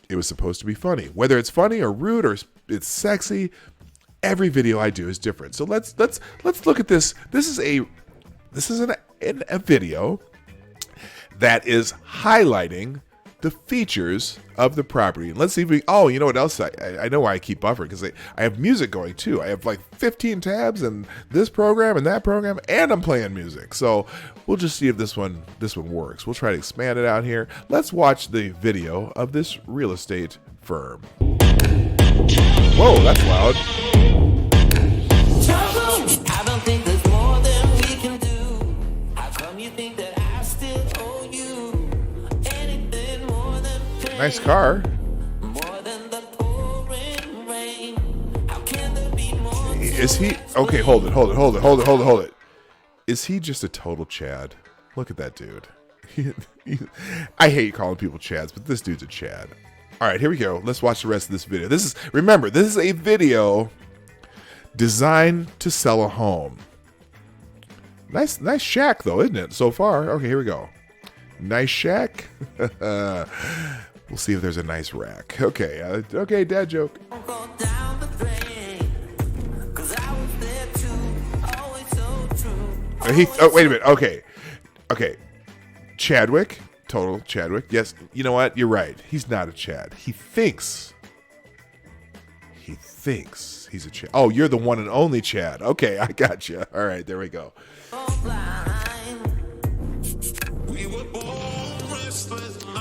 It was supposed to be funny. Whether it's funny or rude or it's sexy, every video I do is different. So let's look at this. This is a video that is highlighting the features of the property. And let's see if we, oh, you know what else? I know why I keep buffering, because I have music going too. I have like 15 tabs and this program and that program, and I'm playing music. So we'll just see if this one works. We'll try to expand it out here. Let's watch the video of this real estate firm. Whoa, that's loud. I don't think there's more than we can do. How come you think that I still owe you anything more than pain? Nice car. More than the pouring rain. How can there be more? Is he okay? Hold it. Is he just a total Chad? Look at that dude. I hate calling people Chads, but this dude's a Chad. All right, here we go. Let's watch the rest of this video. Remember, this is a video designed to sell a home. Nice shack though, isn't it? So far. Okay, here we go. Nice shack. We'll see if there's a nice rack. Okay, okay, dad joke. Go down the drain. 'Cause I was there too. Always so true. Oh, wait a minute. Okay. Chadwick. Total Chadwick. Yes, you know what? You're right. He's not a Chad. He thinks he's a Chad. Oh, you're the one and only Chad. Okay, I got you. All right, there we go.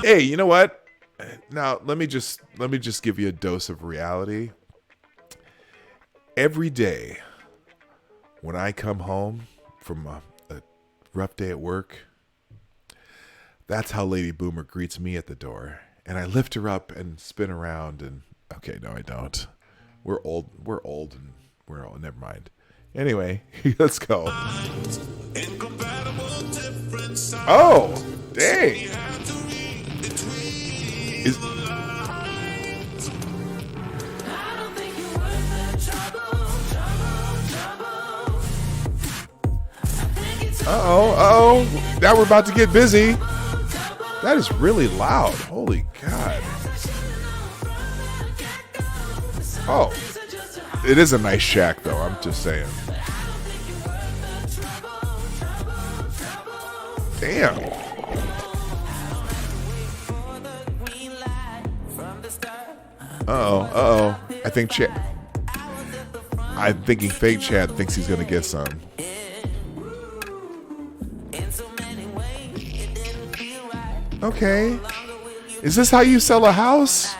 Hey, you know what? Now, let me just give you a dose of reality. Every day when I come home from a rough day at work, that's how Lady Boomer greets me at the door. And I lift her up and spin around and... Okay, no, I don't. We're old and we're old. Never mind. Anyway, let's go. Oh, dang. Uh-oh. Now we're about to get busy. That is really loud. Holy God. Oh. It is a nice shack, though. I'm just saying. Damn. Uh-oh. I'm thinking fake Chad thinks he's going to get some. Okay. Is this how you sell a house?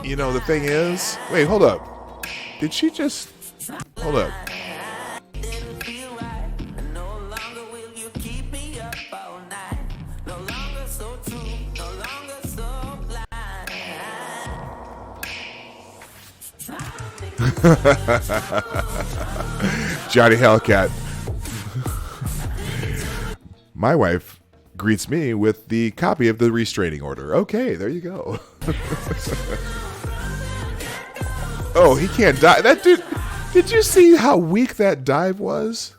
You know, the thing is... Wait, hold up. Did she just... Hold up. Johnny Hellcat. My wife greets me with the copy of the restraining order. Okay, there you go. Oh, he can't dive. That dude, did you see how weak that dive was?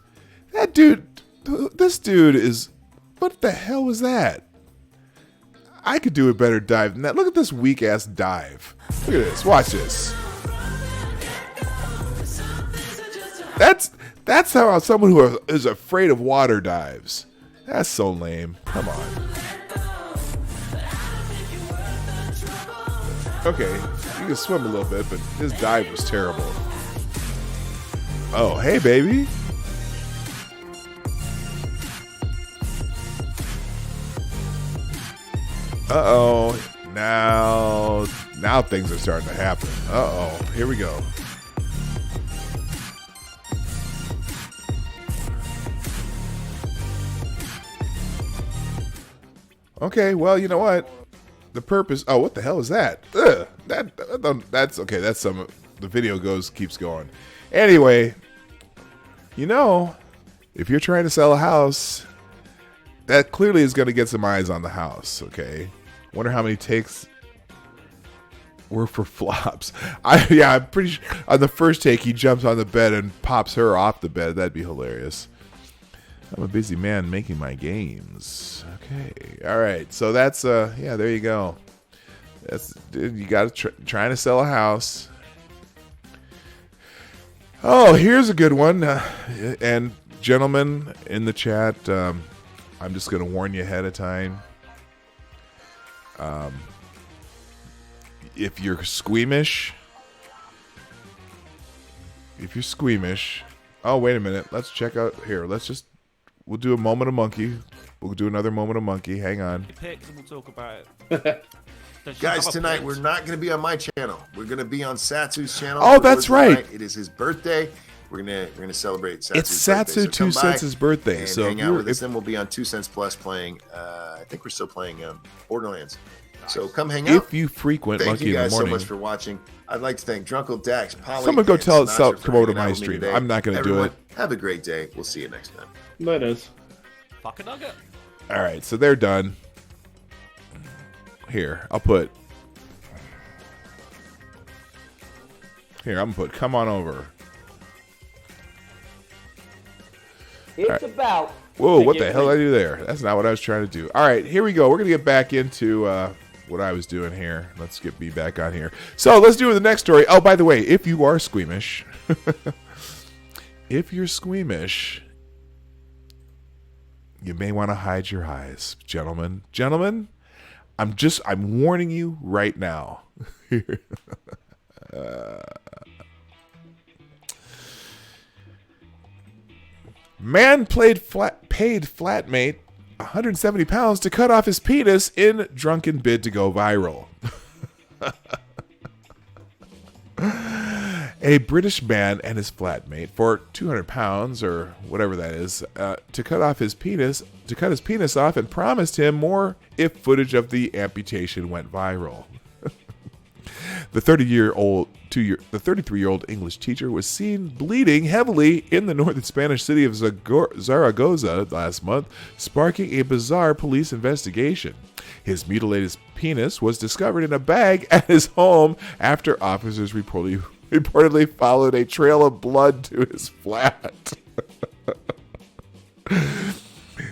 That dude, this dude is, what the hell was that? I could do a better dive than that. Look at this weak ass dive. Look at this, watch this. That's how someone who is afraid of water dives. That's so lame. Come on. Okay, you can swim a little bit, but his dive was terrible. Oh, hey, baby. Uh-oh. Now things are starting to happen. Uh-oh. Here we go. Okay, well, you know what? The purpose... Oh, what the hell is that? Ugh, that's... Okay, that's some... The video keeps going. Anyway, if you're trying to sell a house, that clearly is going to get some eyes on the house, okay? Wonder how many takes were for flops. I'm pretty sure on the first take he jumps on the bed and pops her off the bed. That'd be hilarious. I'm a busy man making my games. Okay. All right. So that's there you go. You got to trying to sell a house. Oh, here's a good one. And gentlemen in the chat, I'm just going to warn you ahead of time. If you're squeamish, oh, wait a minute. Let's check out here. We'll do a moment of monkey. We'll do another moment of monkey. Hang on. Picks and we'll talk about it. Guys, tonight we're not going to be on my channel. We're going to be on Satsu's channel. Oh, that's right. It is his birthday. We're gonna celebrate Satsu's It's Satsu TwoCents' birthday. So hang out with us. Then we'll be on 2 Cents Plus playing. I think we're still playing Borderlands. So come hang out. If you frequent thank Monkey you guys in the morning. So much for watching. I'd like to thank Drunkle, Dax, Polly. Someone go tell Sinatra come over to hanging out my with me stream. today. I'm not going to do it. Have a great day. We'll see you next time. Let us. Fuck a nugget. All right, so they're done. Here, I'm going to put come on over. It's right. about. Whoa, what the hell did I do there? That's not what I was trying to do. All right, here we go. We're going to get back into what I was doing here. Let's get me back on here. So let's do the next story. Oh, by the way, if you are squeamish, you may want to hide your eyes, gentlemen. Gentlemen, I'm warning you right now. Man paid flatmate 170 pounds to cut off his penis in drunken bid to go viral. A British man and his flatmate for 200 pounds or whatever that is to cut his penis off and promised him more if footage of the amputation went viral. The 33-year-old English teacher was seen bleeding heavily in the northern Spanish city of Zaragoza last month, sparking a bizarre police investigation. His penis was discovered in a bag at his home after officers reportedly followed a trail of blood to his flat.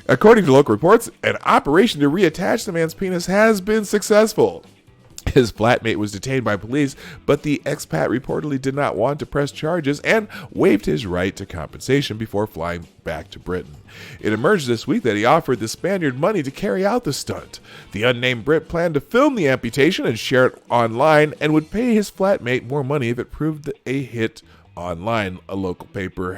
According to local reports, an operation to reattach the man's penis has been successful. His flatmate was detained by police, but the expat reportedly did not want to press charges and waived his right to compensation before flying back to Britain. It emerged this week that he offered the Spaniard money to carry out the stunt. The unnamed Brit planned to film the amputation and share it online and would pay his flatmate more money if it proved a hit online, a local paper,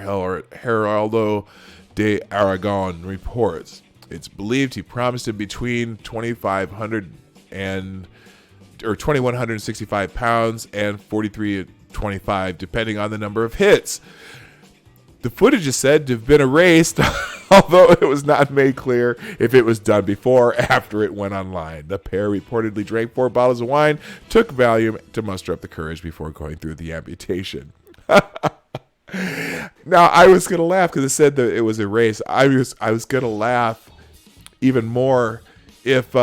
Heraldo de Aragon, reports. It's believed he promised him between 2,165 pounds and 4,325, depending on the number of hits. The footage is said to have been erased, although it was not made clear if it was done before or after it went online. The pair reportedly drank 4 bottles of wine, took Valium to muster up the courage before going through the amputation. Now, I was going to laugh because it said that it was erased. I was going to laugh even more if...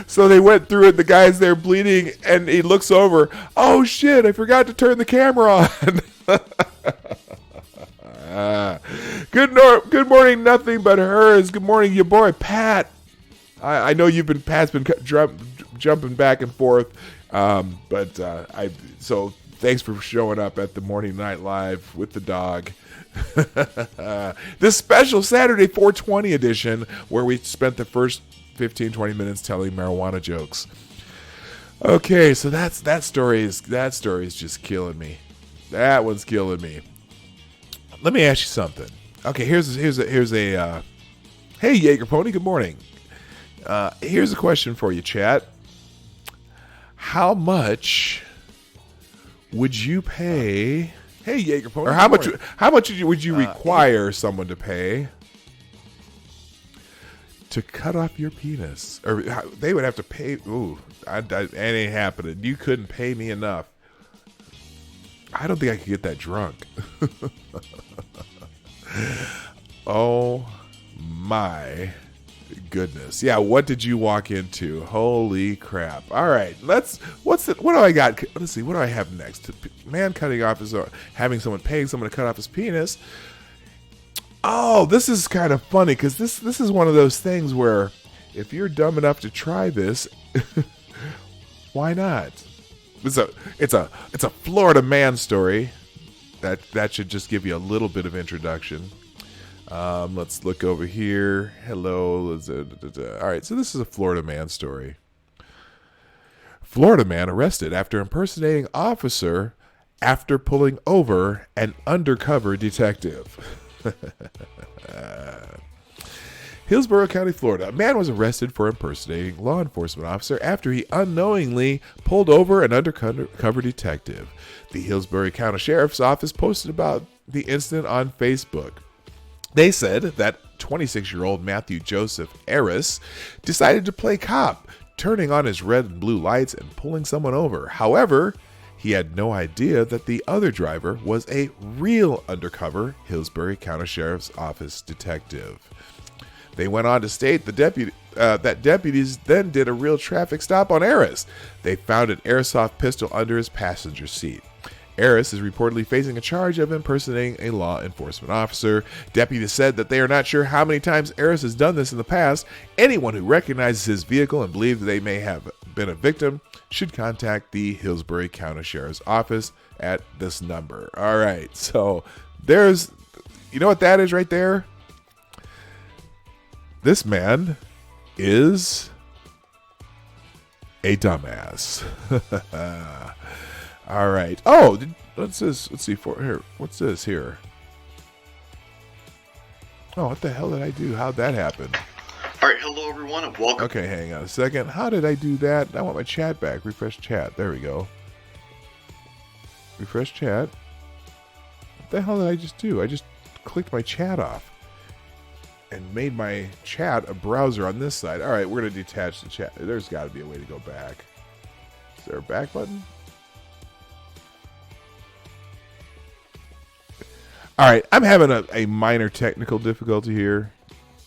So they went through it, the guy's there bleeding, and he looks over. Oh, shit, I forgot to turn the camera on. Good morning, nothing but hers. Good morning, your boy, Pat. I know Pat's been jumping back and forth, so thanks for showing up at the Morning Night Live with the dog. This special Saturday 420 edition, where we spent the first 15-20 minutes telling marijuana jokes. Okay, so that story is just killing me. That one's killing me. Let me ask you something. Okay, here's a hey Jaeger Pony, good morning. Here's a question for you, chat. How much would you pay? Hey, Jaeger Pony. Or how much would you require someone to pay to cut off your penis? Or they would have to pay. Ooh, that ain't happening. You couldn't pay me enough. I don't think I could get that drunk. Oh my goodness. Yeah, what did you walk into? Holy crap. All right, what do I got? Let's see, what do I have next? Man cutting off his, having someone paying someone to cut off his penis. Oh, this is kind of funny because this is one of those things where if you're dumb enough to try this, why not? It's a Florida man story. That should just give you a little bit of introduction. Let's look over here. Hello. All right, so this is a Florida man story. Florida man arrested after impersonating officer after pulling over an undercover detective. Hillsborough County, Florida. A man was arrested for impersonating law enforcement officer after he unknowingly pulled over an undercover detective. The Hillsborough County Sheriff's Office posted about the incident on Facebook. They said that 26-year-old Matthew Joseph Harris decided to play cop, turning on his red and blue lights and pulling someone over. However, he had no idea that the other driver was a real undercover Hillsborough County Sheriff's Office detective. They went on to state that deputies then did a real traffic stop on Harris. They found an airsoft pistol under his passenger seat. Harris is reportedly facing a charge of impersonating a law enforcement officer. Deputies said that they are not sure how many times Harris has done this in the past. Anyone who recognizes his vehicle and believes they may have been a victim should contact the Hillsborough County Sheriff's Office at this number. All right, so there's, you know what that is right there? This man is a dumbass. All right. Oh, let's see for here. What's this here? Oh, what the hell did I do? How'd that happen? All right, hello everyone and welcome. Okay, hang on a second. How did I do that? I want my chat back. Refresh chat. There we go. Refresh chat. What the hell did I just do? I just clicked my chat off and made my chat a browser on this side. All right, we're going to detach the chat. There's got to be a way to go back. Is there a back button? All right, I'm having a minor technical difficulty here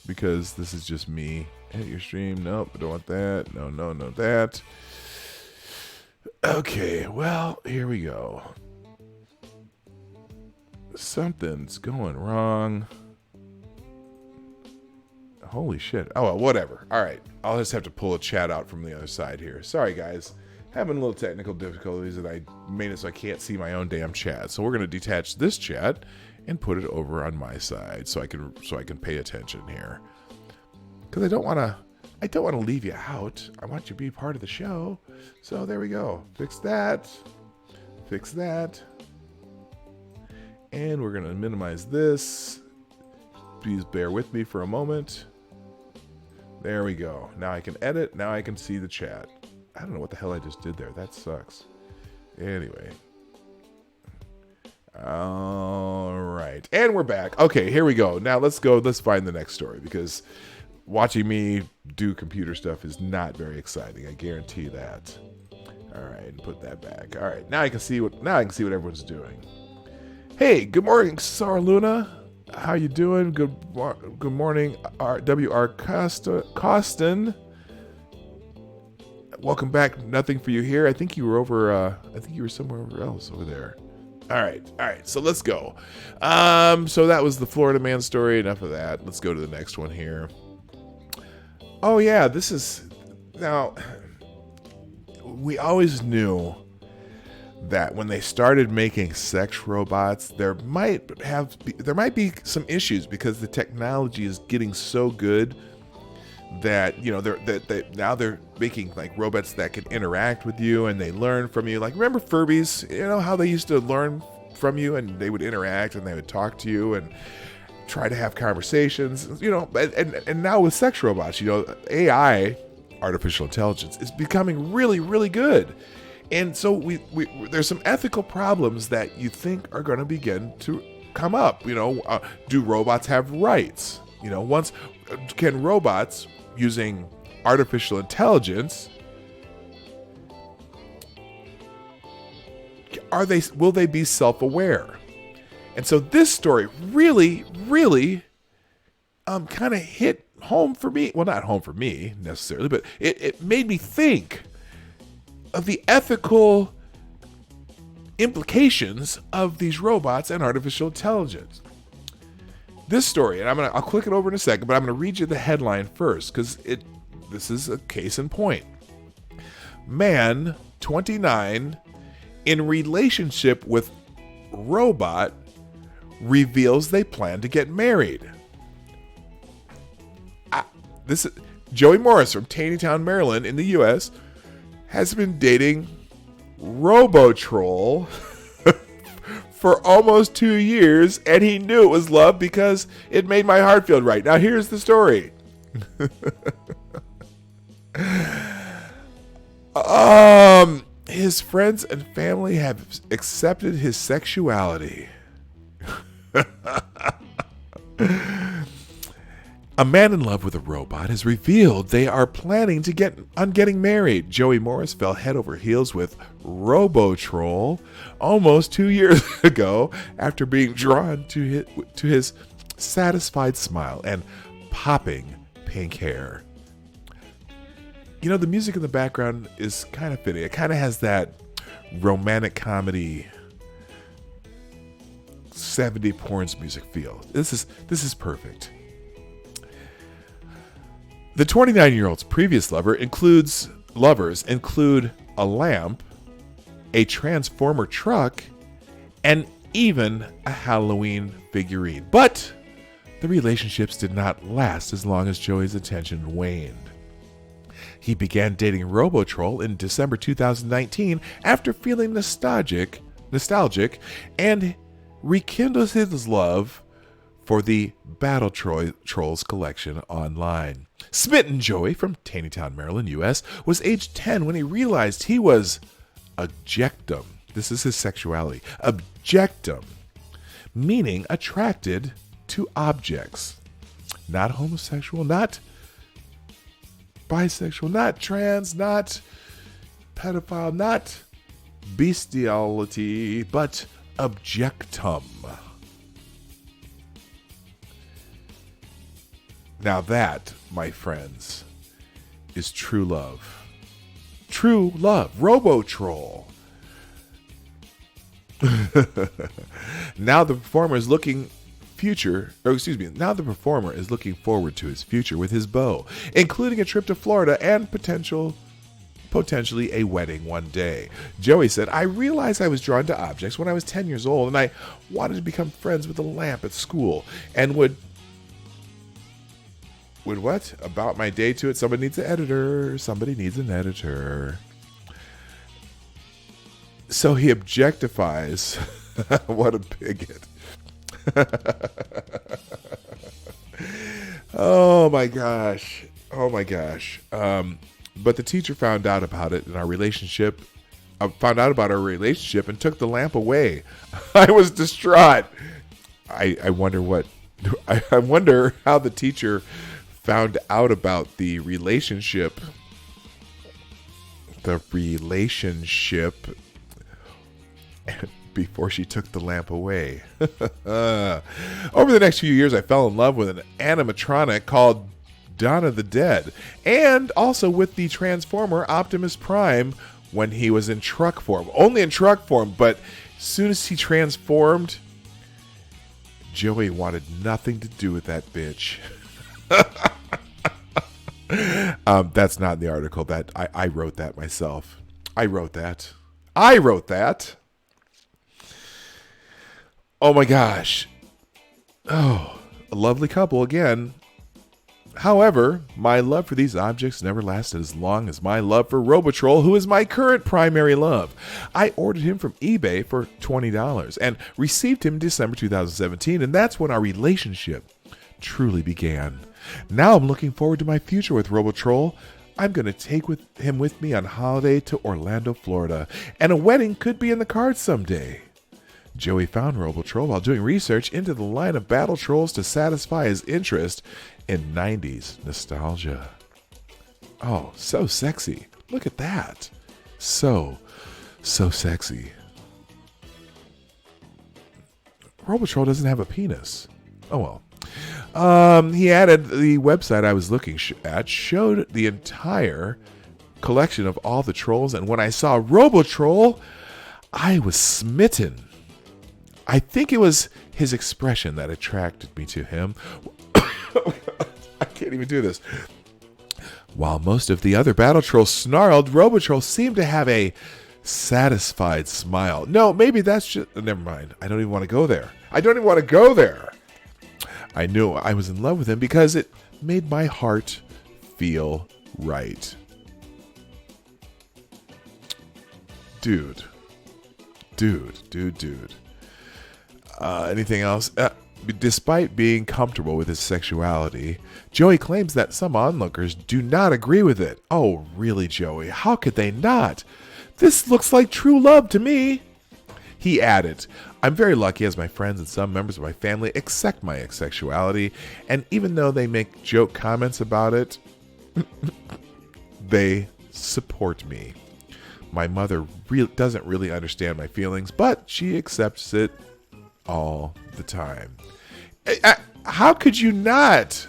because this is just me. Edit your stream. Nope, I don't want that. No, that. Okay, well, here we go. Something's going wrong. Holy shit. Oh, well, whatever. All right, I'll just have to pull a chat out from the other side here. Sorry, guys. Having a little technical difficulties and I made it so I can't see my own damn chat. So we're going to detach this chat and put it over on my side so I can pay attention here. Because I don't want to leave you out. I want you to be part of the show. So there we go. Fix that. Fix that. And we're going to minimize this. Please bear with me for a moment. There we go. Now I can edit. Now I can see the chat. I don't know what the hell I just did there. That sucks. Anyway. All right. And we're back. Okay, here we go. Now let's go. Let's find the next story because watching me do computer stuff is not very exciting. I guarantee that. All right, and put that back. All right. Now I can see what everyone's doing. Hey, good morning, Sar Luna. How you doing? Good morning, W.R. Costin. Welcome back. Nothing for you here. I think you were over. I think you were somewhere else over there. All right. So let's go. So that was the Florida man story. Enough of that. Let's go to the next one here. Oh yeah, this is now. We always knew that when they started making sex robots, there might be some issues because the technology is getting so good that now they're making like robots that can interact with you and they learn from you. Like remember Furbies? You know how they used to learn from you and they would interact and they would talk to you, and try to have conversations, and now with sex robots, AI, artificial intelligence, is becoming really, really good. And so we there's some ethical problems that you think are going to begin to come up. Do robots have rights? Can robots using artificial intelligence, will they be self-aware? And so this story really, really kind of hit home for me. Well, not home for me necessarily, but it made me think of the ethical implications of these robots and artificial intelligence. This story, and I'll click it over in a second, but I'm going to read you the headline first because this is a case in point. Man, 29, in relationship with robot, reveals they plan to get married. This is Joey Morris from Taneytown, Maryland, in the U.S., has been dating Robotroll for almost 2 years, and he knew it was love because it made my heart feel right. Now, here's the story. His friends and family have accepted his sexuality. A man in love with a robot has revealed they are planning to getting married. Joey Morris fell head over heels with Robotroll almost 2 years ago after being drawn to his satisfied smile and popping pink hair. The music in the background is kind of fitting. It kind of has that romantic comedy 70 porns music feel. This is perfect. The 29-year-old's previous lovers include a lamp, a Transformer truck, and even a Halloween figurine. But the relationships did not last as long as Joey's attention waned. He began dating Robotroll in December 2019 after feeling nostalgic and rekindled his love for the Battle Trolls collection online. Smitten Joey from Taneytown, Maryland, U.S., was age 10 when he realized he was objectum. This is his sexuality. Objectum, meaning attracted to objects. Not homosexual, not bisexual, not trans, not pedophile, not bestiality, but objectum. Now that, my friends, is true love. True love. Robotroll. Now the performer is looking forward to his future with his beau, including a trip to Florida and potentially a wedding one day. Joey said, I realized I was drawn to objects when I was 10 years old, and I wanted to become friends with the lamp at school, and would what? About my day to it, somebody needs an editor. So he objectifies. What a bigot. Oh my gosh. But the teacher found out about it in our relationship. Found out about our relationship and took the lamp away. I was distraught. I wonder how the teacher found out about the relationship before she took the lamp away. Over the next few years, I fell in love with an animatronic called Dawn of the Dead, and also with the Transformer Optimus Prime when he was in truck form. Only in truck form, but as soon as he transformed, Joey wanted nothing to do with that bitch. That's not in the article. That I wrote that myself. I wrote that. Oh my gosh. Oh, a lovely couple again. However, my love for these objects never lasted as long as my love for Robotroll, who is my current primary love. I ordered him from eBay for $20 and received him in December 2017, and that's when our relationship truly began. Now I'm looking forward to my future with Robotroll. I'm going to take him with me on holiday to Orlando, Florida, and a wedding could be in the cards someday. Joey found Robotroll while doing research into the line of battle trolls to satisfy his interest in 90s nostalgia. Oh, so sexy. Look at that. So sexy. Robotroll doesn't have a penis. Oh well. He added the website I was looking at showed the entire collection of all the trolls, and when I saw Robotroll, I was smitten. I think it was his expression that attracted me to him. I can't even do this. While most of the other battle trolls snarled, Robotroll seemed to have a satisfied smile. No, maybe that's just... Never mind. I don't even want to go there. I knew I was in love with him because it made my heart feel right. Dude. Anything else? Despite being comfortable with his sexuality, Joey claims that some onlookers do not agree with it. Oh, really, Joey? How could they not? This looks like true love to me. He added, I'm very lucky as my friends and some members of my family accept my sexuality, and even though they make joke comments about it, they support me. My mother doesn't really understand my feelings, but she accepts it all the time. How could you not?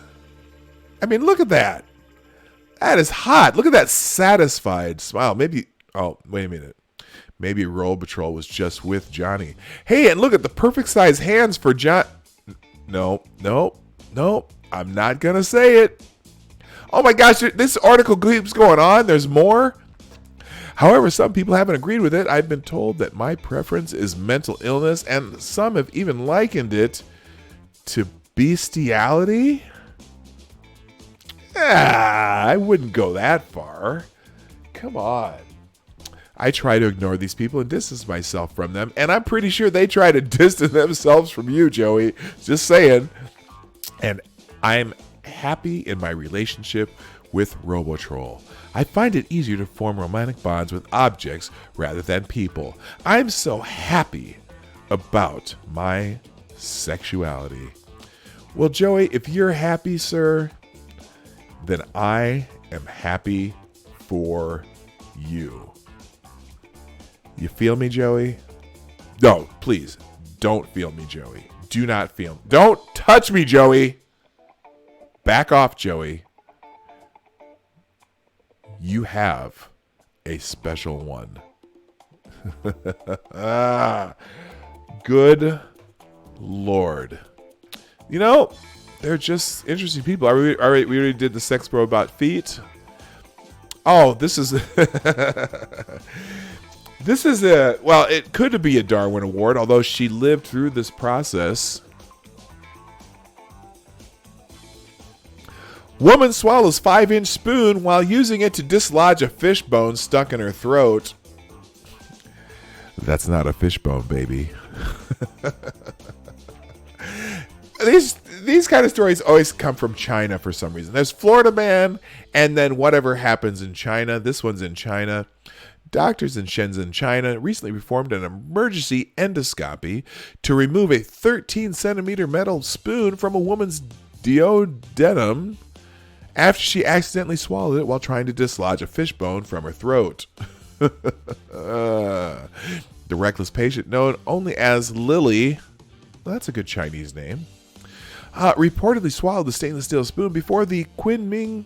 I mean, look at that. That is hot. Look at that satisfied smile. Maybe, oh, wait a minute. Maybe Robotroll was just with Johnny. Hey, and look at the perfect size hands for John. No. I'm not going to say it. Oh my gosh, this article keeps going on. There's more. However, some people haven't agreed with it. I've been told that my preference is mental illness, and some have even likened it to bestiality. I wouldn't go that far. Come on. I try to ignore these people and distance myself from them, and I'm pretty sure they try to distance themselves from you, Joey. Just saying. And I'm happy in my relationship with Robotroll. I find it easier to form romantic bonds with objects rather than people. I'm so happy about my sexuality. Well, Joey, if you're happy, sir, then I am happy for you. You feel me, Joey? No, please, don't feel me, Joey. Do not feel me. Don't touch me, Joey. Back off, Joey. You have a special one. Good Lord. You know, they're just interesting people. We already did the sex bro about feet. Oh, this is... This is well, it could be a Darwin Award, although she lived through this process. Woman swallows 5-inch spoon while using it to dislodge a fish bone stuck in her throat. That's not a fish bone, baby. These kind of stories always come from China for some reason. There's Florida Man, and then whatever happens in China. This one's in China. Doctors in Shenzhen, China, recently performed an emergency endoscopy to remove a 13-centimeter metal spoon from a woman's duodenum after she accidentally swallowed it while trying to dislodge a fish bone from her throat. The reckless patient, known only as Lily, well, that's a good Chinese name, reportedly swallowed the stainless steel spoon before the Kunming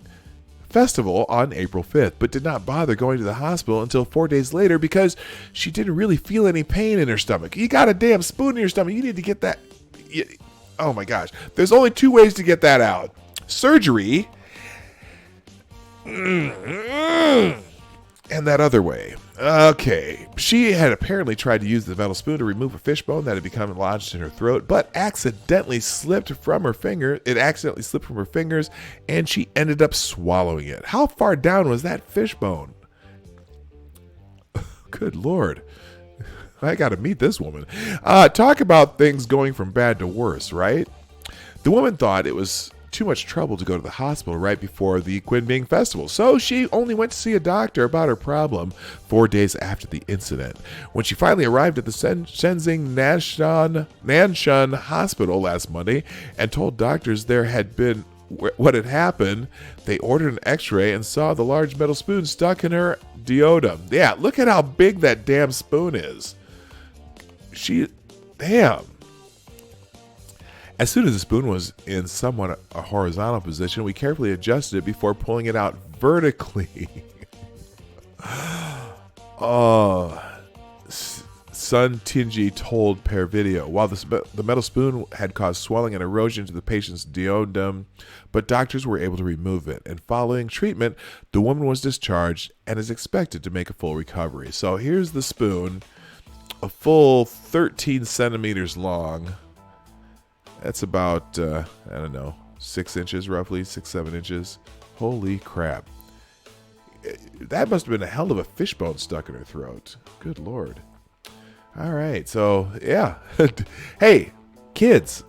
Festival on April 5th, but did not bother going to the hospital until 4 days later because she didn't really feel any pain in her stomach. You got a damn spoon in your stomach. You need to get that. Oh my gosh. There's only 2 ways to get that out. Surgery and and that other way. Okay. She had apparently tried to use the metal spoon to remove a fishbone that had become lodged in her throat, but accidentally slipped from her finger. It accidentally slipped from her fingers, and she ended up swallowing it. How far down was that fishbone? Good Lord. I got to meet this woman. Talk about things going from bad to worse, right? The woman thought it was too much trouble to go to the hospital right before the Quinbing Festival, so she only went to see a doctor about her problem 4 days after the incident. When she finally arrived at the Shenzhen Nanshan Hospital last Monday and told doctors there had been what had happened, they ordered an x-ray and saw the large metal spoon stuck in her duodenum. Yeah, look at how big that damn spoon is. Damn. As soon as the spoon was in somewhat a horizontal position, we carefully adjusted it before pulling it out vertically. Sun Tinji told Per Video, while the metal spoon had caused swelling and erosion to the patient's duodenum, but doctors were able to remove it. And following treatment, the woman was discharged and is expected to make a full recovery. So here's the spoon, a full 13 centimeters long. That's about, I don't know, 6 inches roughly, 6-7 inches. Holy crap. That must have been a hell of a fishbone stuck in her throat. Good Lord. All right, so, yeah. Hey, kids,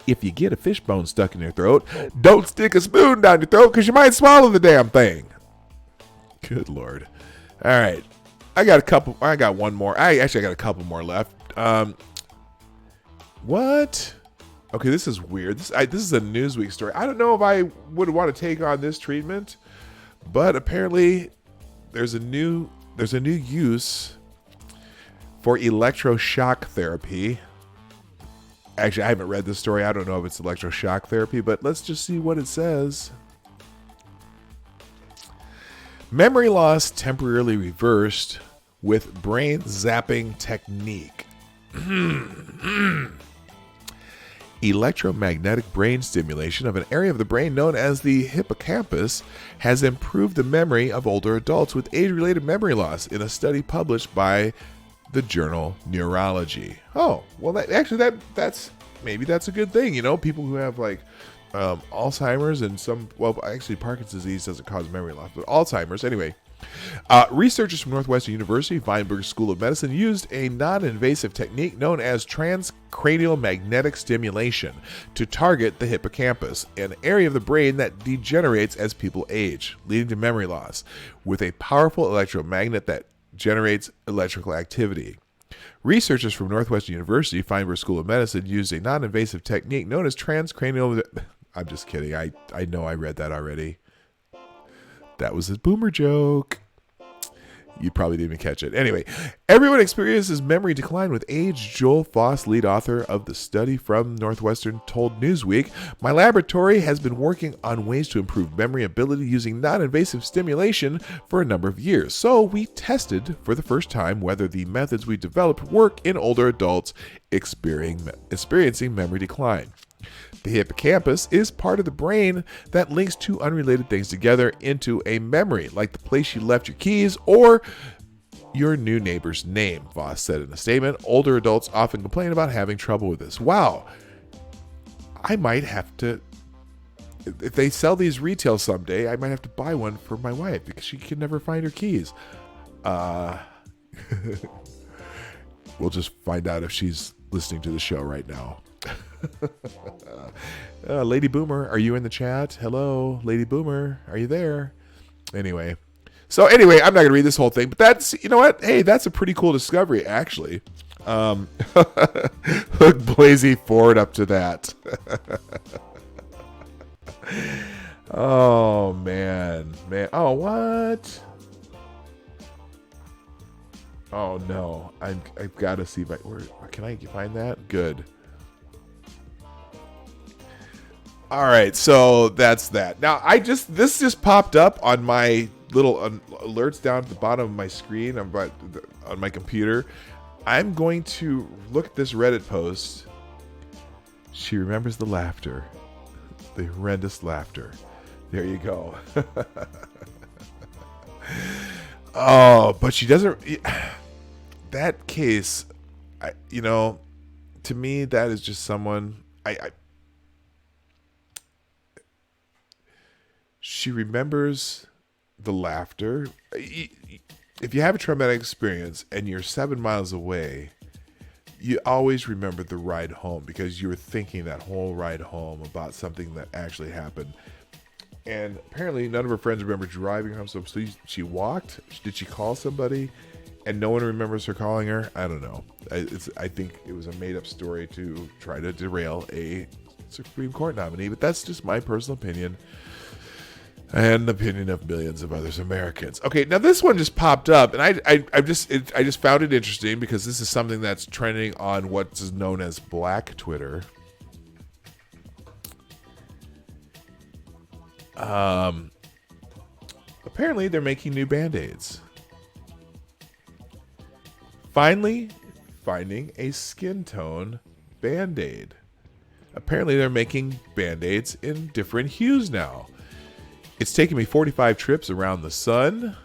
if you get a fishbone stuck in your throat, don't stick a spoon down your throat because you might swallow the damn thing. Good Lord. All right. I got one more. I got a couple more left. What? Okay, this is weird. This is a Newsweek story. I don't know if I would want to take on this treatment, but apparently there's a new use for electroshock therapy. Actually, I haven't read this story. I don't know if it's electroshock therapy, but let's just see what it says. Memory loss temporarily reversed with brain zapping technique. Electromagnetic brain stimulation of an area of the brain known as the hippocampus has improved the memory of older adults with age-related memory loss in a study published by the journal Neurology. Oh, well, that's maybe that's a good thing. You know, people who have like Alzheimer's and actually Parkinson's disease doesn't cause memory loss, but Alzheimer's anyway. Researchers from Northwestern University Weinberg School of Medicine used a non-invasive technique known as transcranial magnetic stimulation to target the hippocampus, an area of the brain that degenerates as people age, leading to memory loss, with a powerful electromagnet that generates electrical activity. Researchers from Northwestern University Feinberg School of Medicine used a non-invasive technique known as transcranial... I'm just kidding. I know I read that already. That was a boomer joke. You probably didn't even catch it. Anyway, everyone experiences memory decline with age. Joel Foss, lead author of the study from Northwestern, told Newsweek, "My laboratory has been working on ways to improve memory ability using non-invasive stimulation for a number of years. So we tested for the first time whether the methods we developed work in older adults experiencing memory decline. The hippocampus is part of the brain that links two unrelated things together into a memory, like the place you left your keys or your new neighbor's name," Voss said in a statement. Older adults often complain about having trouble with this. Wow. I might have to, if they sell these retail someday, I might have to buy one for my wife because she can never find her keys. We'll just find out if she's listening to the show right now. Lady Boomer, are you in the chat? Hello, Lady Boomer, are you there? Anyway, I'm not gonna read this whole thing, but that's, you know what? Hey, that's a pretty cool discovery, actually. Look, Blazy forward up to that. Oh man. Oh, what? Oh no, I've got to see if can I find that? Good. All right, so that's that. Now, this just popped up on my little alerts down at the bottom of my screen on my computer. I'm going to look at this Reddit post. She remembers the laughter, the horrendous laughter. There you go. Oh, but she doesn't. That case, to me, that is just someone. She remembers the laughter. If you have a traumatic experience and you're 7 miles away, you always remember the ride home because you were thinking that whole ride home about something that actually happened. And apparently none of her friends remember driving home. So she walked. Did she call somebody? And no one remembers her calling her? I don't know. I think it was a made-up story to try to derail a Supreme Court nominee. But that's just my personal opinion. And the opinion of millions of others Americans. Okay, now this one just popped up, and I just found it interesting because this is something that's trending on what's known as Black Twitter. Apparently they're making new Band-Aids. Finally finding a skin tone Band-Aid. Apparently they're making Band-Aids in different hues now. It's taken me 45 trips around the sun,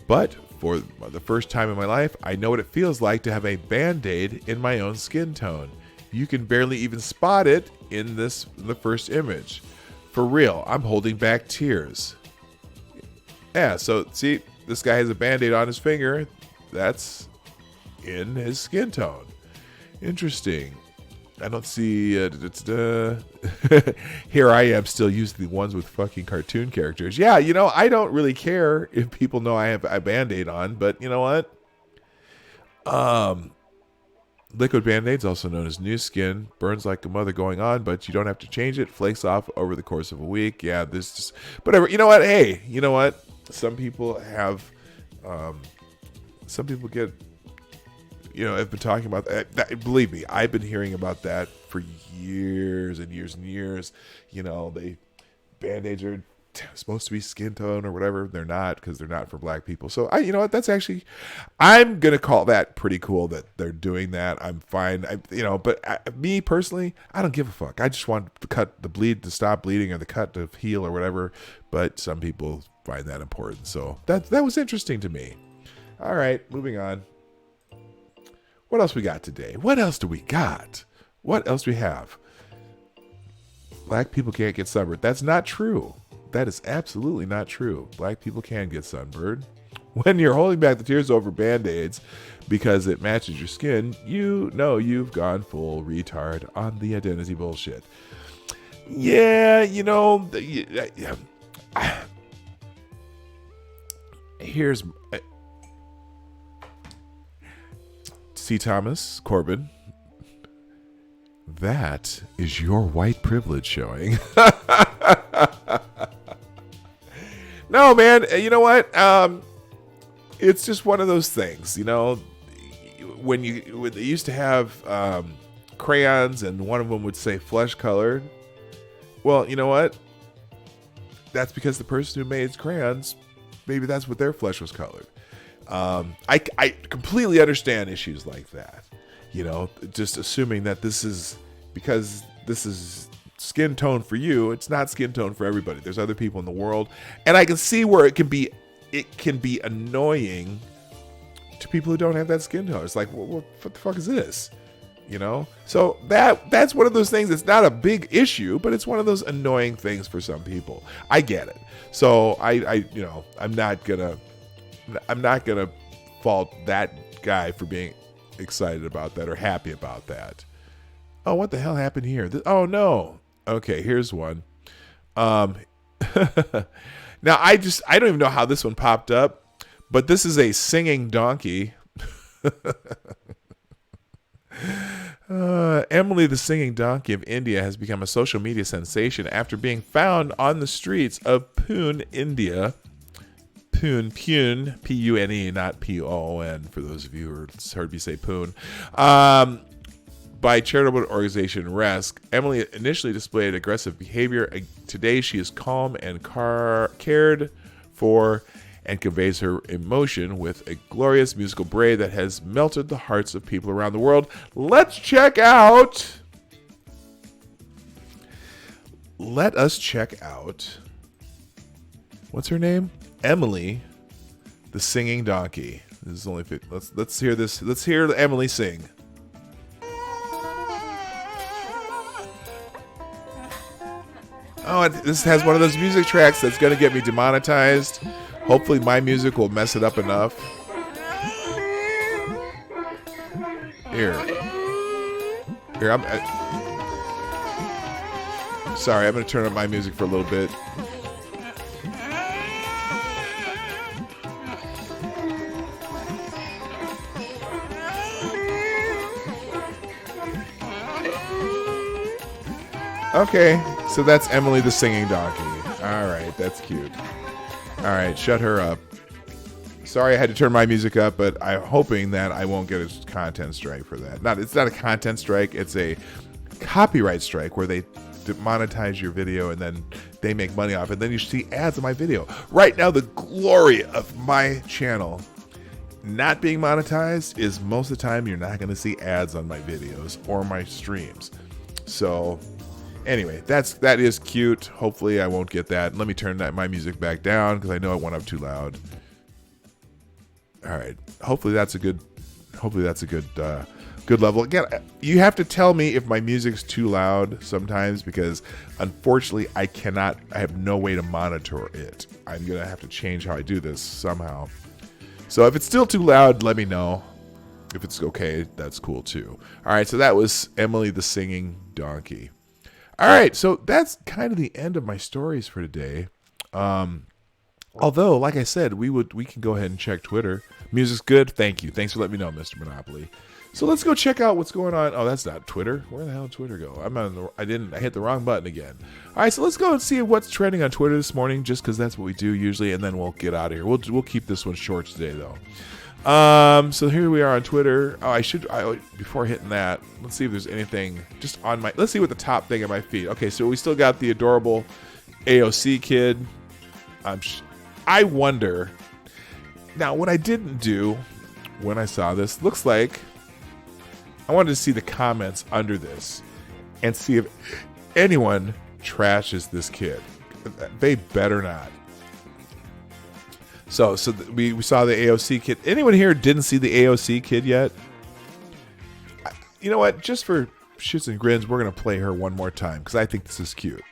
but for the first time in my life, I know what it feels like to have a Band-Aid in my own skin tone. You can barely even spot it in the first image. For real, I'm holding back tears. Yeah, so see, this guy has a Band-Aid on his finger. That's in his skin tone. Interesting. I don't see... Here I am still using the ones with fucking cartoon characters. Yeah, I don't really care if people know I have a Band-Aid on, but you know what? Liquid Band-Aids, also known as new skin, burns like a mother going on, but you don't have to change it. Flakes off over the course of a week. Yeah, this just... Whatever. You know what? Hey, you know what? Some people have... some people get... I've been talking about that. Believe me, I've been hearing about that for years and years and years. Band-Aids are supposed to be skin tone or whatever. They're not, because they're not for black people. So you know what? That's actually, I'm going to call that pretty cool that they're doing that. I'm fine. But me personally, I don't give a fuck. I just want the bleed to stop bleeding or the cut to heal or whatever. But some people find that important. So that was interesting to me. All right, moving on. What else we got today? What else do we got? What else do we have? Black people can't get sunburned. That's not true. That is absolutely not true. Black people can get sunburned. When you're holding back the tears over Band-Aids because it matches your skin, you know you've gone full retard on the identity bullshit. Yeah, here's... C. Thomas Corbin, that is your white privilege showing. No, man, you know what? It's just one of those things, when they used to have crayons and one of them would say flesh colored. Well, you know what? That's because the person who made crayons, maybe that's what their flesh was colored. I completely understand issues like that, just assuming that this is because this is skin tone for you. It's not skin tone for everybody. There's other people in the world, and I can see where it can be annoying to people who don't have that skin tone. It's like, what the fuck is this? So that's one of those things. It's not a big issue, but it's one of those annoying things for some people. I get it. So I'm not gonna fault that guy for being excited about that or happy about that. Oh, what the hell happened here? Oh no. Okay, here's one. Now I don't even know how this one popped up, but this is a singing donkey. Emily the Singing Donkey of India has become a social media sensation after being found on the streets of Pune, India. Pune, Pune, not P-O-O-N, for those of you who heard me say Pune. By charitable organization Rescue. Emily initially displayed aggressive behavior. Today she is calm and cared for and conveys her emotion with a glorious musical bray that has melted the hearts of people around the world. Let us check out what's her name? Emily the singing donkey. This is only let's hear this. Let's hear Emily sing. Oh, this has one of those music tracks that's going to get me demonetized. Hopefully my music will mess it up enough. Here, I'm sorry, I'm going to turn up my music for a little bit. Okay, so that's Emily the singing donkey. All right, that's cute. All right, shut her up. Sorry I had to turn my music up, but I'm hoping that I won't get a content strike for that. It's not a content strike, it's a copyright strike where they monetize your video and then they make money off it. And then you see ads on my video. Right now, the glory of my channel not being monetized is most of the time you're not going to see ads on my videos or my streams. So anyway, that is cute. Hopefully I won't get that. Let me turn my music back down because I know it went up too loud. All right. Hopefully that's a good level. Again, you have to tell me if my music's too loud sometimes because unfortunately I have no way to monitor it. I'm going to have to change how I do this somehow. So if it's still too loud, let me know. If it's okay, that's cool too. All right. So that was Emily the singing donkey. All right, so that's kind of the end of my stories for today. Although, like I said, we can go ahead and check Twitter. Music's good. Thank you. Thanks for letting me know, Mr. Monopoly. So let's go check out what's going on. Oh, that's not Twitter. Where the hell did Twitter go? I hit the wrong button again. All right, so let's go and see what's trending on Twitter this morning, just because that's what we do usually, and then we'll get out of here. We'll keep this one short today, though. So here we are on Twitter. Before hitting that, let's see if there's anything just on let's see what the top thing on my feed. Okay, so we still got the adorable AOC kid. I wonder, now what I didn't do when I saw this, looks like I wanted to see the comments under this and see if anyone trashes this kid. They better not. So we saw the AOC kid. Anyone here didn't see the AOC kid yet? You know what? Just for shits and grins, we're going to play her one more time because I think this is cute.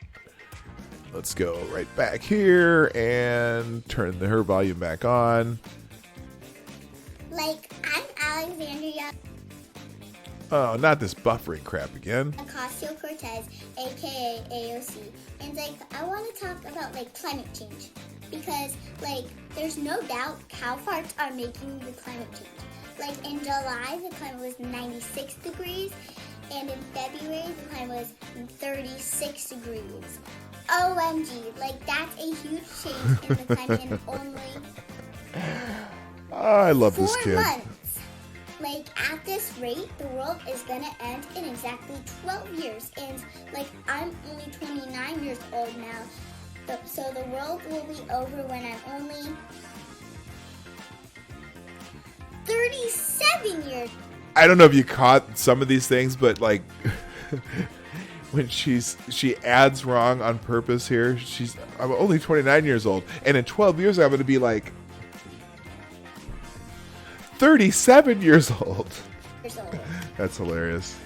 Let's go right back here and turn her volume back on. Like, I'm Alexandria. Oh, not this buffering crap again. Ocasio-Cortez, aka AOC. And I want to talk about climate change. Because, there's no doubt cow farts are making the climate change. In July, the climate was 96 degrees, and in February, the climate was 36 degrees. OMG, that's a huge change in the climate in only I love this 4 kid. months. At this rate, the world is gonna end in exactly 12 years, and, I'm only 29 years old now. So the world will be over when I'm only 37 years. I don't know if you caught some of these things, but when she adds wrong on purpose here, I'm only 29 years old, and in 12 years I'm going to be 37 years old. That's hilarious.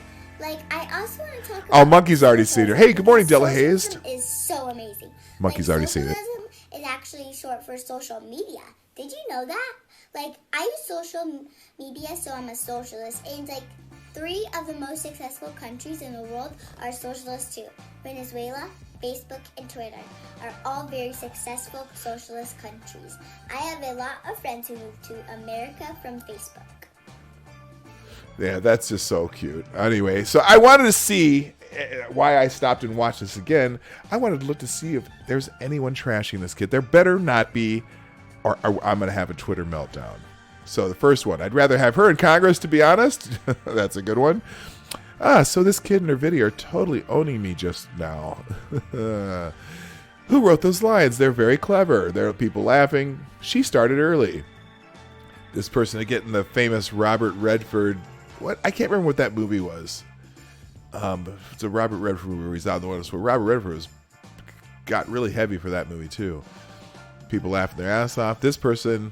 I also want to talk about... Oh, Monkey's already seen her. Hey, good morning, Della Hayes. Socialism is so amazing. Monkey's already seen it. Socialism is actually short for social media. Did you know that? I use social media, so I'm a socialist. And, 3 of the most successful countries in the world are socialist too. Venezuela, Facebook, and Twitter are all very successful socialist countries. I have a lot of friends who moved to America from Facebook. Yeah, that's just so cute. Anyway, so I wanted to see why I stopped and watched this again. I wanted to look to see if there's anyone trashing this kid. There better not be, or I'm going to have a Twitter meltdown. So the first one, I'd rather have her in Congress, to be honest. That's a good one. So this kid in her video are totally owning me just now. Who wrote those lines? They're very clever. There are people laughing. She started early. This person getting the famous Robert Redford. What? I can't remember what that movie was. It's a Robert Redford movie where he's out in the wilderness. Where Robert Redford got really heavy for that movie too. People laughing their ass off. This person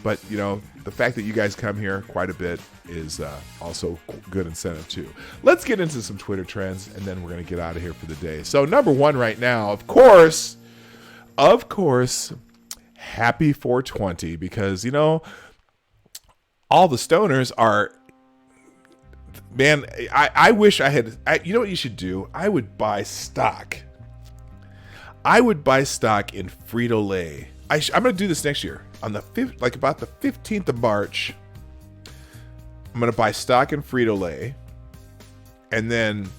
But, you know, the fact that you guys come here quite a bit is also good incentive, too. Let's get into some Twitter trends, and then we're going to get out of here for the day. So, number one right now, of course, happy 420, because, you know, all the stoners are... Man, I wish I had... you know what you should do? I would buy stock. I would buy stock in Frito-Lay. I'm going to do this next year. On the about the 15th of March, I'm going to buy stock in Frito-Lay. And then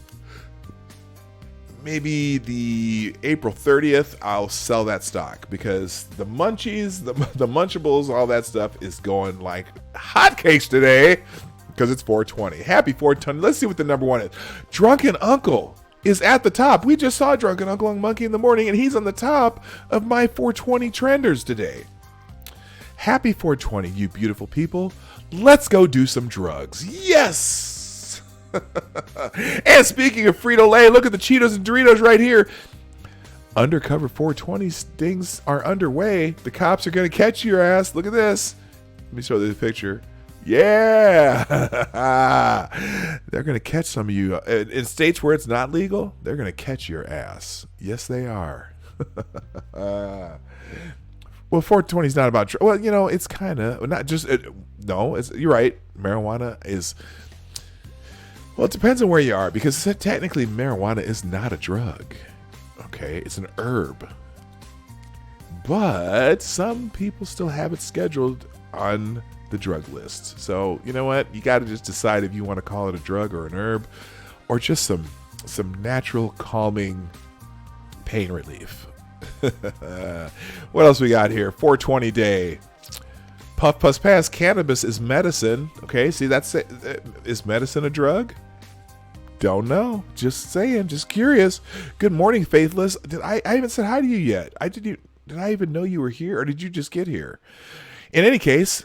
maybe the April 30th, I'll sell that stock. Because the munchies, the Munchables, all that stuff is going like hotcakes today. Because it's 420. Happy 420. Let's see what the number one is. Drunken Uncle is at the top. We just saw Drunken Uncle on Monkey in the Morning, and he's on the top of my 420 trenders today. Happy 420, you beautiful people. Let's go do some drugs. Yes! And speaking of Frito-Lay, look at the Cheetos and Doritos right here. Undercover 420 stings are underway. The cops are going to catch your ass. Look at this. Let me show you the picture. Yeah, they're going to catch some of you. In states where it's not legal, they're going to catch your ass. Yes, they are. Well, 420 is not about... Well, you know, it's kind of... not just... no, you're right. Marijuana is... Well, it depends on where you are, because technically marijuana is not a drug. Okay, it's an herb. But some people still have it scheduled on the drug list. So, you know what? You got to just decide if you want to call it a drug or an herb or just some natural calming pain relief. What else we got here? 420 day. Puff Puss Pass. Cannabis is medicine. Okay, see, that's it. Is medicine a drug? Don't know. Just saying. Just curious. Good morning, Faithless. I haven't said hi to you yet. Did I even know you were here, or did you just get here? In any case,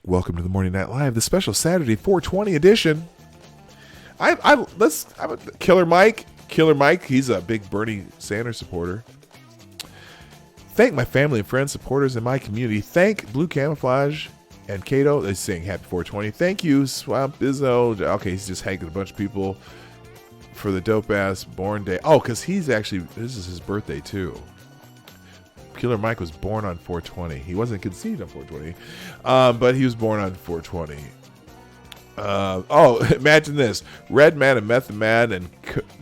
welcome to the Morning Night Live, the special Saturday 420 edition. Killer Mike. He's a big Bernie Sanders supporter. Thank my family and friends, supporters in my community. Thank Blue Camouflage and Cato. They're saying happy 420. Thank you, Swamp Bizzo. Okay, he's just hanking a bunch of people for the dope ass born day. Oh, because this is his birthday too. Killer Mike was born on 420. He wasn't conceived on 420, but he was born on 420. Imagine this. Redman and Method Man and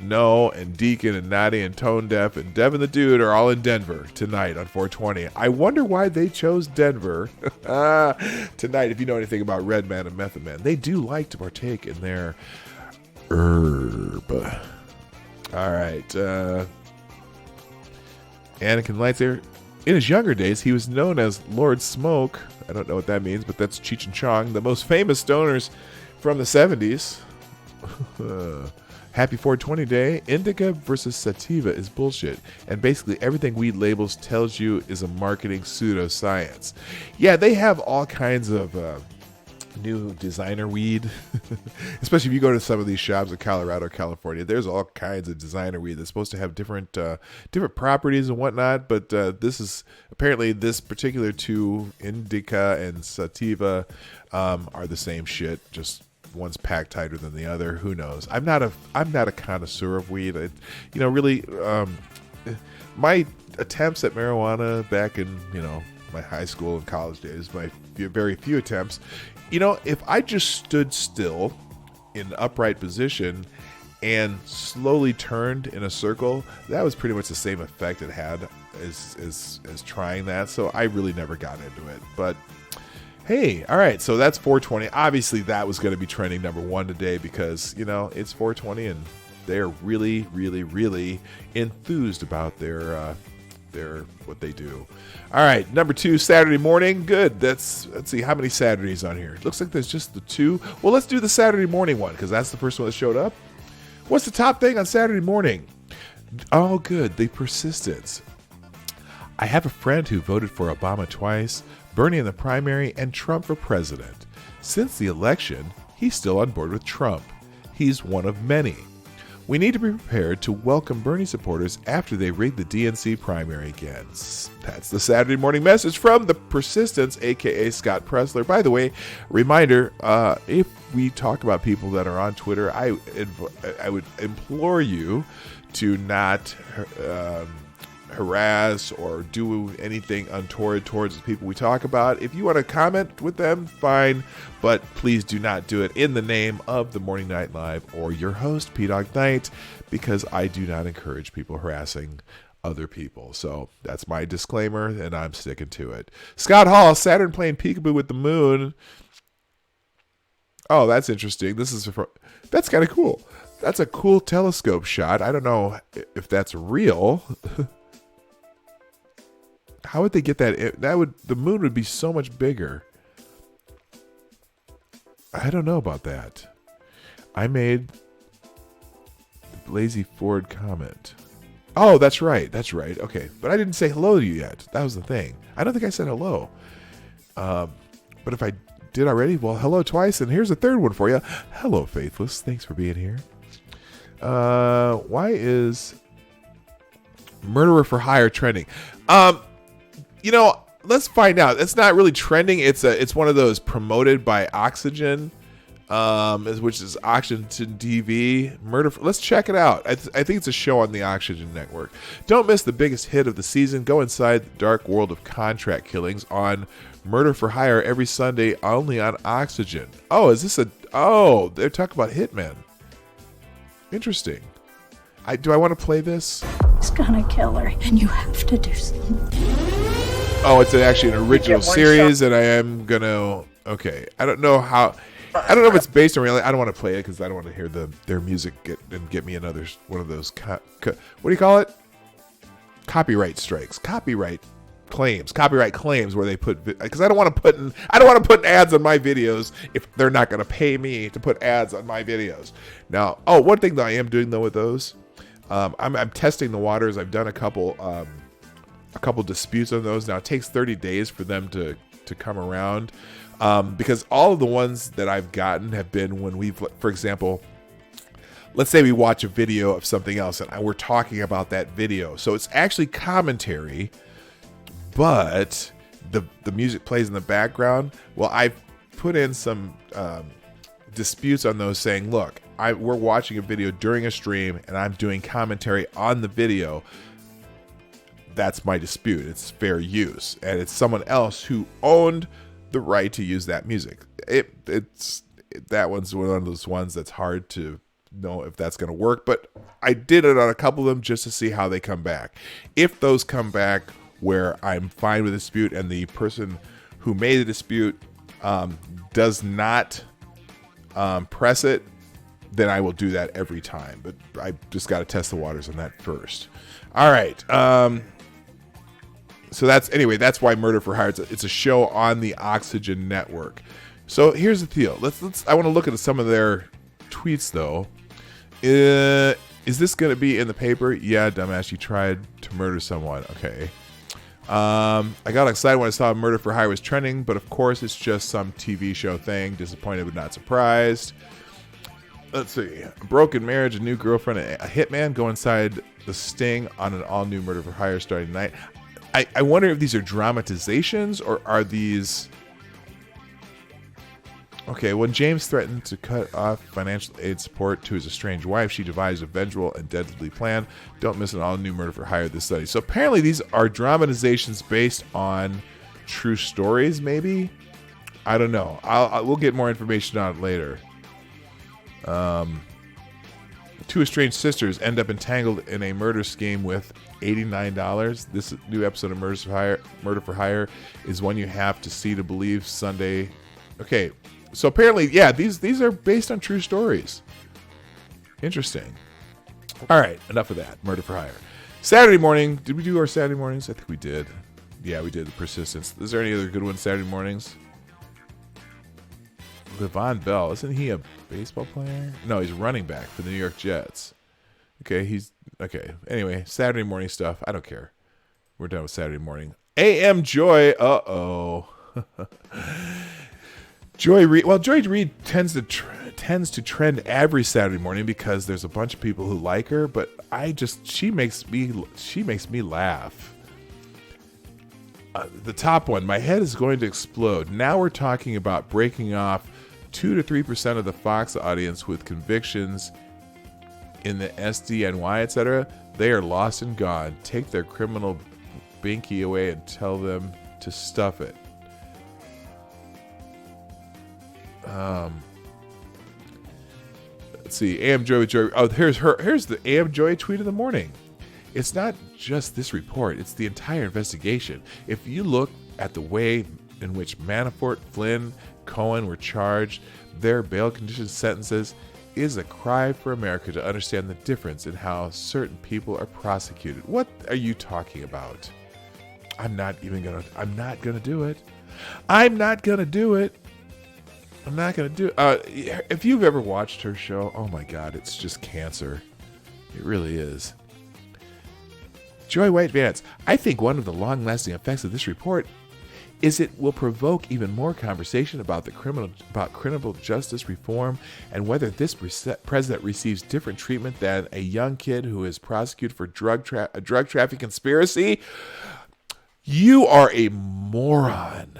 No and Deacon and Natty and Tone Deaf and Devin the Dude are all in Denver tonight on 420. I wonder why they chose Denver tonight. If you know anything about Redman and Method Man, they do like to partake in their herb. All right. Anakin Lightsaber. In his younger days, he was known as Lord Smoke. I don't know what that means, but that's Cheech and Chong, the most famous stoners from the 70s. Happy 420 day. Indica versus sativa is bullshit. And basically everything weed labels tells you is a marketing pseudoscience. Yeah, they have all kinds of new designer weed. Especially if you go to some of these shops in Colorado or California, there's all kinds of designer weed that's supposed to have different properties and whatnot, but this particular two, indica and sativa, are the same shit, just one's packed tighter than the other. Who knows? I'm not a connoisseur of weed. My attempts at marijuana back in my high school and college days, my very few attempts, if I just stood still in upright position and slowly turned in a circle, that was pretty much the same effect it had as trying that. So I really never got into it. But hey, all right, so that's 420. Obviously, that was going to be trending number one today because, it's 420 and they're really, really, really enthused about their what they do. All right, number two, Saturday morning. Good. Let's see how many Saturdays on here. It looks like there's just the two. Well, let's do the Saturday morning one because that's the first one that showed up. What's the top thing on Saturday morning? Oh, good. The persistence. I have a friend who voted for Obama twice, Bernie in the primary, and Trump for president. Since the election, he's still on board with Trump. He's one of many. We need to be prepared to welcome Bernie supporters after they rig the DNC primary again. That's the Saturday morning message from the Persistence, aka Scott Pressler. By the way, reminder, if we talk about people that are on Twitter, I would implore you to not harass or do anything untoward towards the people we talk about. If you want to comment with them, fine, but please do not do it in the name of the Morning Night Live or your host, Dawg Knight, because I do not encourage people harassing other people. So that's my disclaimer, and I'm sticking to it. Scott Hall, Saturn playing peekaboo with the moon. Oh, that's interesting. That's kind of cool. That's a cool telescope shot. I don't know if that's real. How would they get that? The moon would be so much bigger. I don't know about that. I made the Lazy Ford comment. Oh, that's right. That's right. Okay. But I didn't say hello to you yet. That was the thing. I don't think I said hello. But if I did already, well, hello twice. And here's a third one for you. Hello, Faithless. Thanks for being here. Why is Murderer for Hire trending? Let's find out. It's not really trending. It's one of those promoted by Oxygen, which is Oxygen TV. Let's check it out. I think it's a show on the Oxygen network. Don't miss the biggest hit of the season. Go inside the dark world of contract killings on Murder for Hire every Sunday only on Oxygen. Oh, they're talking about hitmen. Interesting. Do I want to play this? He's gonna kill her, and you have to do something. Oh, it's actually an original series, and I am gonna. Okay, I don't know if it's based on reality. I don't want to play it because I don't want to hear their music get me another one of those. What do you call it? Copyright strikes. Copyright claims where they put, because I don't want to put ads on my videos if they're not going to pay me to put ads on my videos. Now, one thing that I am doing though with those, I'm testing the waters. I've done a couple disputes on those. Now it takes 30 days for them to come around, because all of the ones that I've gotten have been when we've, for example, let's say we watch a video of something else and we're talking about that video. So it's actually commentary, but the music plays in the background. Well, I've put in some disputes on those saying, look, we're watching a video during a stream and I'm doing commentary on the video. That's my dispute. It's fair use. And it's someone else who owned the right to use that music. That one's one of those ones that's hard to know if that's going to work. But I did it on a couple of them just to see how they come back. If those come back where I'm fine with the dispute and the person who made the dispute does not press it, then I will do that every time. But I just got to test the waters on that first. All right. So that's why Murder for Hire. It's a show on the Oxygen network. So here's the deal. I want to look at some of their tweets though. Is this going to be in the paper? Yeah, dumbass, you tried to murder someone. Okay. I got excited when I saw Murder for Hire was trending, but of course it's just some TV show thing. Disappointed but not surprised. Let's see. A broken marriage, a new girlfriend, a hitman go inside the sting on an all-new Murder for Hire starting tonight. I wonder if these are dramatizations or are these... Okay, when James threatened to cut off financial aid support to his estranged wife, she devised a vengeful and deadly plan. Don't miss an all-new Murder for Hire this study. So apparently these are dramatizations based on true stories, maybe? I don't know. We'll get more information on it later. Two estranged sisters end up entangled in a murder scheme with $89. This new episode of Murder for Hire is one you have to see to believe. Sunday. Okay, so apparently, yeah, these are based on true stories. Interesting. All right, enough of that. Murder for Hire. Saturday morning. Did we do our Saturday mornings? I think we did. Yeah, we did. The Persistence. Is there any other good ones Saturday mornings? Le'Veon Bell, isn't he a baseball player? No, he's running back for the New York Jets. Okay. Anyway, Saturday morning stuff. I don't care. We're done with Saturday morning. AM Joy. Joy Reid. Well, Joy Reid tends to tends to trend every Saturday morning because there's a bunch of people who like her, but she makes me laugh. The top one, my head is going to explode. Now we're talking about breaking off 2 to 3% of the Fox audience with convictions in the SDNY, etc. They are lost and gone. Take their criminal binky away and tell them to stuff it. Let's see. AM Joy with Joy. Oh, here's the AM Joy tweet of the morning. It's not just this report, it's the entire investigation. If you look at the way in which Manafort, Flynn, Cohen were charged, their bail condition sentences is a cry for America to understand the difference in how certain people are prosecuted. What are you talking about? I'm not gonna do it. I'm not gonna do it. I'm not gonna do it. If you've ever watched her show, oh my God, it's just cancer. It really is. Joy White Vance, I think one of the long-lasting effects of this report is it will provoke even more conversation about criminal justice reform and whether this president receives different treatment than a young kid who is prosecuted for a drug trafficking conspiracy. You are a moron.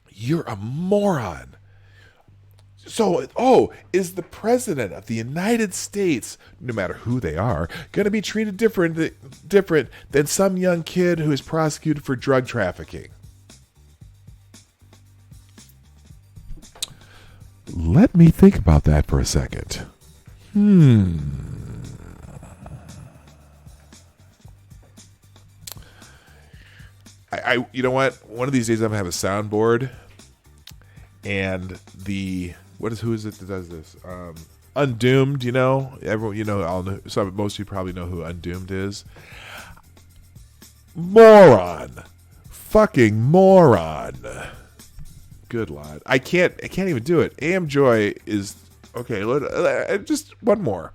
You're a moron. So, is the president of the United States, no matter who they are, going to be treated different than some young kid who is prosecuted for drug trafficking? Let me think about that for a second. I you know what? One of these days I'm gonna have a soundboard, and who is it that does this? Undoomed, everyone, most of you probably know who Undoomed is. Moron. Fucking moron. Good Lord. I can't even do it. AM Joy is, okay, just one more.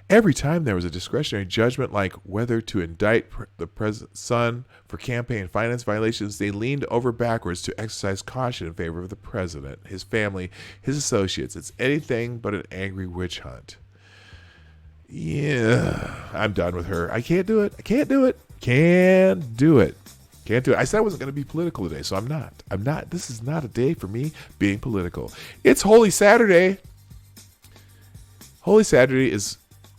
Every time there was a discretionary judgment like whether to indict the president's son for campaign finance violations, they leaned over backwards to exercise caution in favor of the president, his family, his associates. It's anything but an angry witch hunt. Yeah, I'm done with her. I can't do it. Can't do it. I said I wasn't going to be political today, so I'm not. This is not a day for me being political. It's Holy Saturday. Holy Saturday is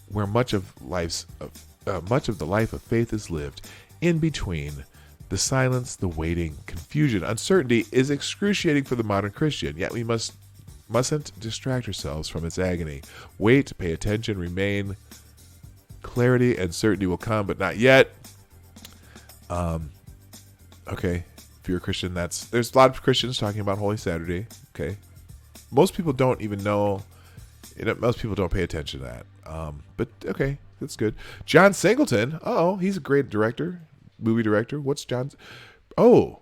where much of the life of faith is lived. In between, the silence, the waiting, confusion, uncertainty is excruciating for the modern Christian. Yet we mustn't distract ourselves from its agony. Wait, pay attention, remain. Clarity and certainty will come, but not yet. Okay, if you're a Christian, there's a lot of Christians talking about Holy Saturday. Okay, most people don't even know. Most people don't pay attention to that. But okay, that's good. John Singleton. Oh, he's a great movie director. What's John's? Oh,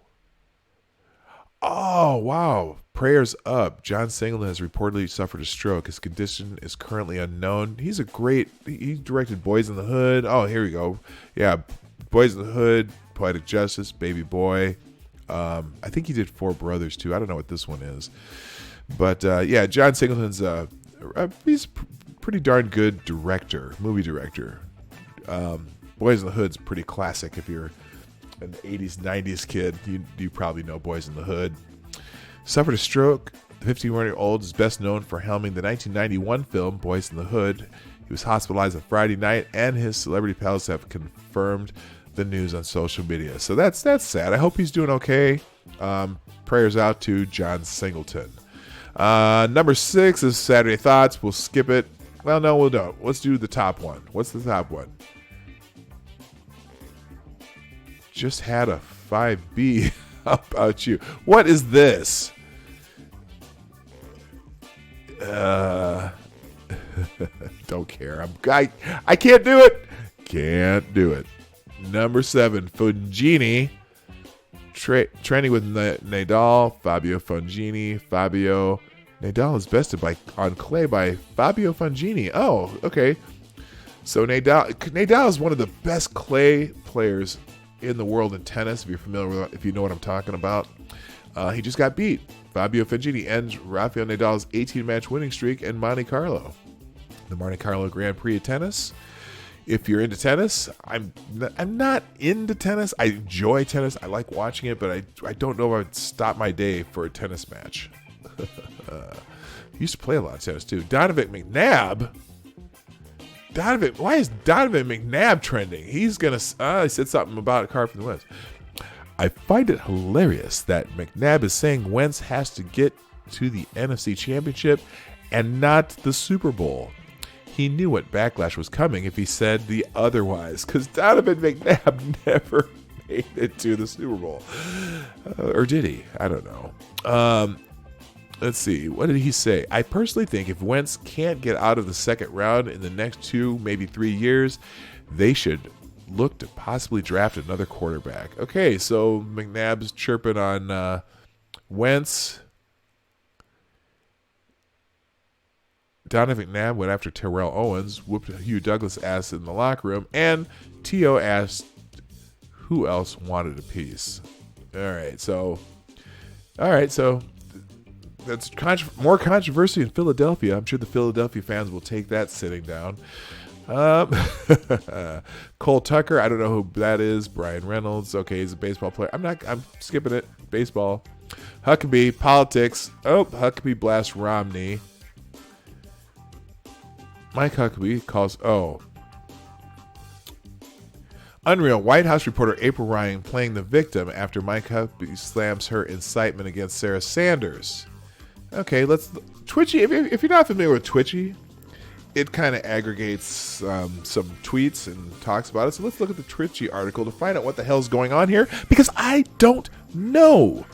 wow. Prayers up. John Singleton has reportedly suffered a stroke. His condition is currently unknown. He directed Boys in the Hood. Oh, here we go. Yeah, Boys in the Hood, Poetic Justice, Baby Boy. I think he did Four Brothers too. I don't know what this one is. But yeah, John Singleton's he's pretty darn good movie director. Boys in the Hood's pretty classic. If you're an 80s, 90s kid, you probably know Boys in the Hood. Suffered a stroke. The 51-year-old is best known for helming the 1991 film Boys in the Hood. He was hospitalized on Friday night, and his celebrity pals have confirmed the news on social media. So that's sad. I hope he's doing okay. Prayers out to John Singleton. Number 6 is Saturday Thoughts. We'll skip it. Well, no, we'll don't. Let's do the top one. What's the top one? Just had a 5B. How about you? What is this? Don't care. I can't do it. Can't do it. Number 7, Fungini. Trending with Nadal, Fabio Fungini. Nadal is bested on clay by Fabio Fungini. Oh, okay. So Nadal is one of the best clay players in the world in tennis. If you're familiar with, if you know what I'm talking about, He just got beat. Fabio Fognini ends Rafael Nadal's 18-match winning streak in Monte Carlo. The Monte Carlo Grand Prix of tennis. If you're into tennis, I'm not into tennis. I enjoy tennis. I like watching it, but I don't know if I'd stop my day for a tennis match. Used to play a lot of tennis too. Donovan McNabb. Why is Donovan McNabb trending? He's gonna. He said something about a car from the West. I find it hilarious that McNabb is saying Wentz has to get to the NFC Championship and not the Super Bowl. He knew what backlash was coming if he said the otherwise, because Donovan McNabb never made it to the Super Bowl. Or did he? I don't know. Let's see. What did he say? I personally think if Wentz can't get out of the second round in the next 2, maybe 3 years, they should look to possibly draft another quarterback. Okay, so McNabb's chirping on Wentz. Donovan McNabb went after Terrell Owens, whooped Hugh Douglas' ass in the locker room, and T.O. asked who else wanted a piece. All right, so that's more controversy in Philadelphia. I'm sure the Philadelphia fans will take that sitting down. Cole Tucker, I don't know who that is. Brian Reynolds, okay, he's a baseball player. I'm skipping it. Baseball. Huckabee, politics. Oh, Huckabee blasts Romney. Mike Huckabee calls, Unreal. White House reporter April Ryan playing the victim after Mike Huckabee slams her incitement against Sarah Sanders. Okay, Twitchy, if you're not familiar with Twitchy, it kind of aggregates some tweets and talks about it. So let's look at the Twitchy article to find out what the hell's going on here, because I don't know.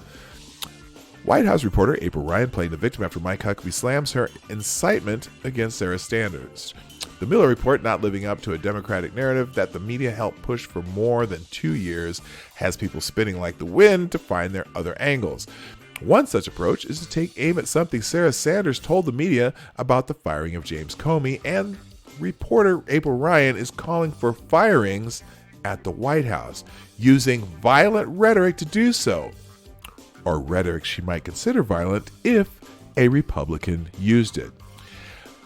White House reporter April Ryan playing the victim after Mike Huckabee slams her incitement against Sarah Sanders. The Miller Report, not living up to a Democratic narrative that the media helped push for more than 2 years, has people spinning like the wind to find their other angles. One such approach is to take aim at something Sarah Sanders told the media about the firing of James Comey, and reporter April Ryan is calling for firings at the White House, using violent rhetoric to do so. Or rhetoric she might consider violent if a Republican used it.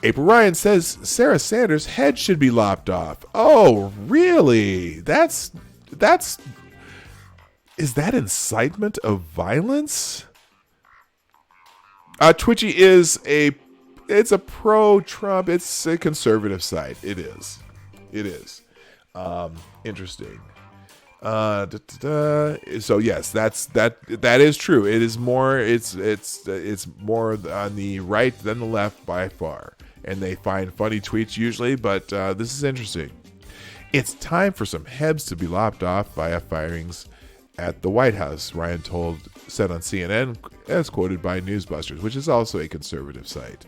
April Ryan says Sarah Sanders' head should be lopped off. Oh, really? Is that incitement of violence? Twitchy it's a pro-Trump, it's a conservative site. It is. Interesting. So yes, that is true. It is more. It's more on the right than the left by far, and they find funny tweets usually. But this is interesting. It's time for some heads to be lopped off via firings at the White House, Ryan said on CNN, as quoted by Newsbusters, which is also a conservative site.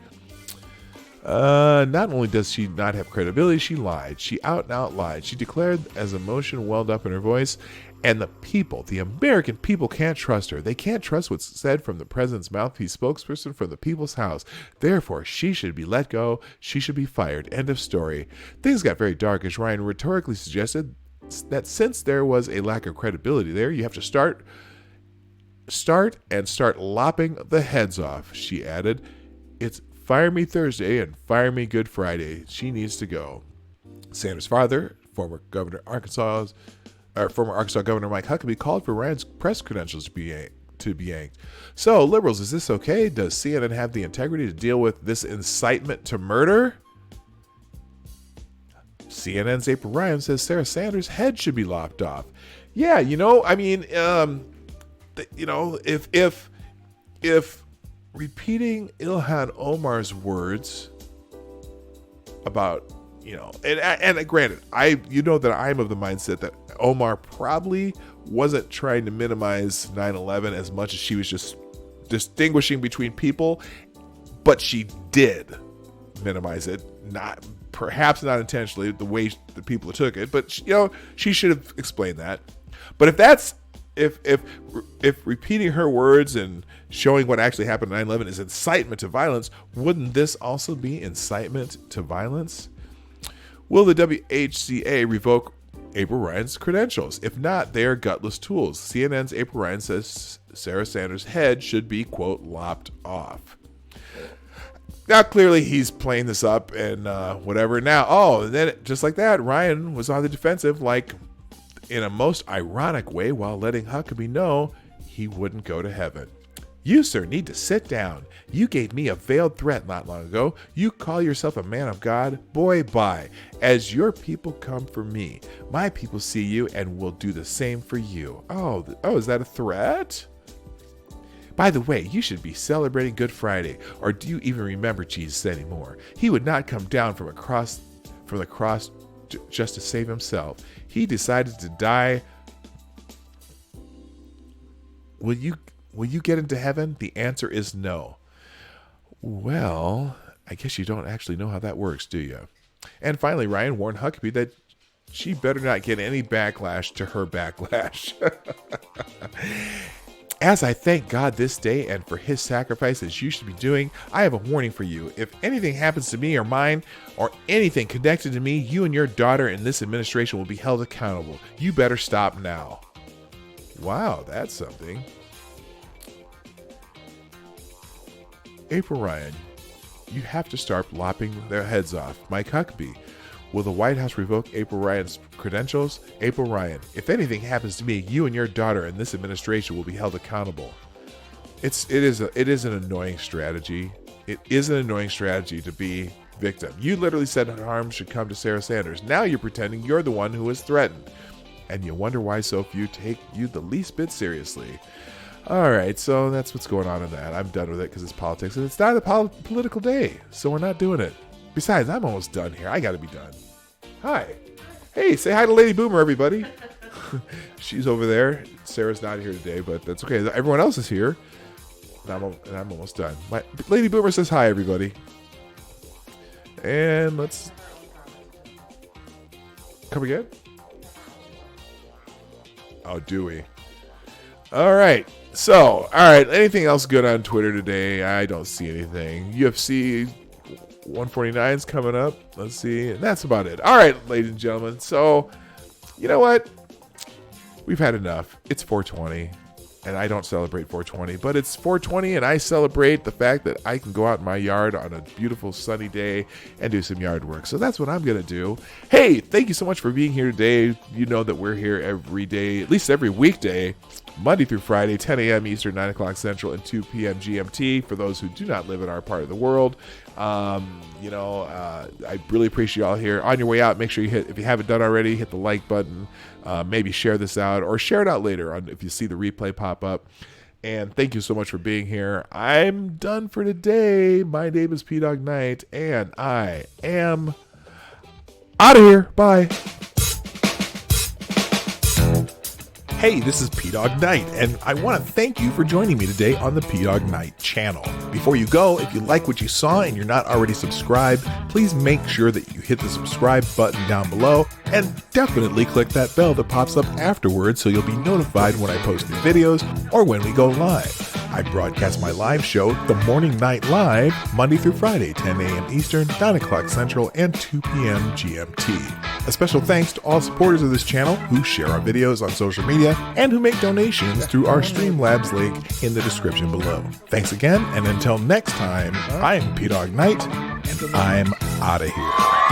Not only does she not have credibility, she lied. She out and out lied. She declared as emotion welled up in her voice, and the American people can't trust her. They can't trust what's said from the president's mouthpiece spokesperson from the people's house. Therefore, she should be let go. She should be fired. End of story. Things got very dark as Ryan rhetorically suggested that since there was a lack of credibility there, you have to start lopping the heads off. She added, "It's fire me Thursday and fire me Good Friday. She needs to go." Sanders' father, former Arkansas Governor Mike Huckabee, called for Ryan's press credentials to be yanked. So, liberals, is this okay? Does CNN have the integrity to deal with this incitement to murder? CNN's April Ryan says Sarah Sanders' head should be lopped off. Yeah, if repeating Ilhan Omar's words about, and granted, that I'm of the mindset that Omar probably wasn't trying to minimize 9/11 as much as she was just distinguishing between people, but she did minimize it, perhaps not intentionally the way the people took it, but she should have explained that. But if repeating her words and showing what actually happened on 9/11 is incitement to violence, wouldn't this also be incitement to violence? Will the WHCA revoke April Ryan's credentials. If not, they are gutless tools. CNN's April Ryan says Sarah Sanders' head should be, quote, lopped off. Now, clearly, he's playing this up and whatever. Now, and then just like that, Ryan was on the defensive, like in a most ironic way, while letting Huckabee know he wouldn't go to heaven. You, sir, need to sit down. You gave me a veiled threat not long ago. You call yourself a man of God? Boy, bye. As your people come for me, my people see you and will do the same for you. Oh, is that a threat? By the way, you should be celebrating Good Friday, or do you even remember Jesus anymore? He would not come down from the cross just to save himself. He decided to die. Will you get into heaven? The answer is no. Well, I guess you don't actually know how that works, do you? And finally, Ryan warned Huckabee that she better not get any backlash to her backlash. As I thank God this day and for his sacrifice as you should be doing, I have a warning for you. If anything happens to me or mine, or anything connected to me, you and your daughter in this administration will be held accountable. You better stop now. Wow, that's something. April Ryan, you have to start lopping their heads off. Mike Huckabee, will the White House revoke April Ryan's credentials? April Ryan, if anything happens to me, you and your daughter in this administration will be held accountable. It is an annoying strategy. It is an annoying strategy to be victim. You literally said harm should come to Sarah Sanders. Now you're pretending you're the one who was threatened. And you wonder why so few take you the least bit seriously. All right, so that's what's going on in that. I'm done with it because it's politics, and it's not a political day, so we're not doing it. Besides, I'm almost done here. I got to be done. Hi. Hey, say hi to Lady Boomer, everybody. She's over there. Sarah's not here today, but that's okay. Everyone else is here, and I'm almost done. Lady Boomer says hi, everybody. And let's come again. Oh, do we? All right. So, anything else good on Twitter today? I don't see anything. UFC 149's coming up. Let's see. And that's about it. All right, ladies and gentlemen. So, you know what? We've had enough. It's 420, and I don't celebrate 420, but it's 420, and I celebrate the fact that I can go out in my yard on a beautiful sunny day and do some yard work. So that's what I'm going to do. Hey, thank you so much for being here today. You know that we're here every day, at least every weekday, Monday through Friday, 10 a.m. Eastern, 9 o'clock Central, and 2 p.m. GMT. For those who do not live in our part of the world, I really appreciate you all here. On your way out, make sure you if you haven't done already, hit the like button. Maybe share this out or share it out later if you see the replay pop up. And thank you so much for being here. I'm done for today. My name is Dawg Knight, and I am out of here. Bye. Hey, this is Dawg Knight, and I want to thank you for joining me today on the Dawg Knight channel. Before you go, if you like what you saw and you're not already subscribed, please make sure that you hit the subscribe button down below, and definitely click that bell that pops up afterwards so you'll be notified when I post new videos or when we go live. I broadcast my live show, The Morning Night Live, Monday through Friday, 10 a.m. Eastern, 9 o'clock Central, and 2 p.m. GMT. A special thanks to all supporters of this channel who share our videos on social media and who make donations through our Streamlabs link in the description below. Thanks again, and until next time, I'm Dawg Knight, and I'm out of here.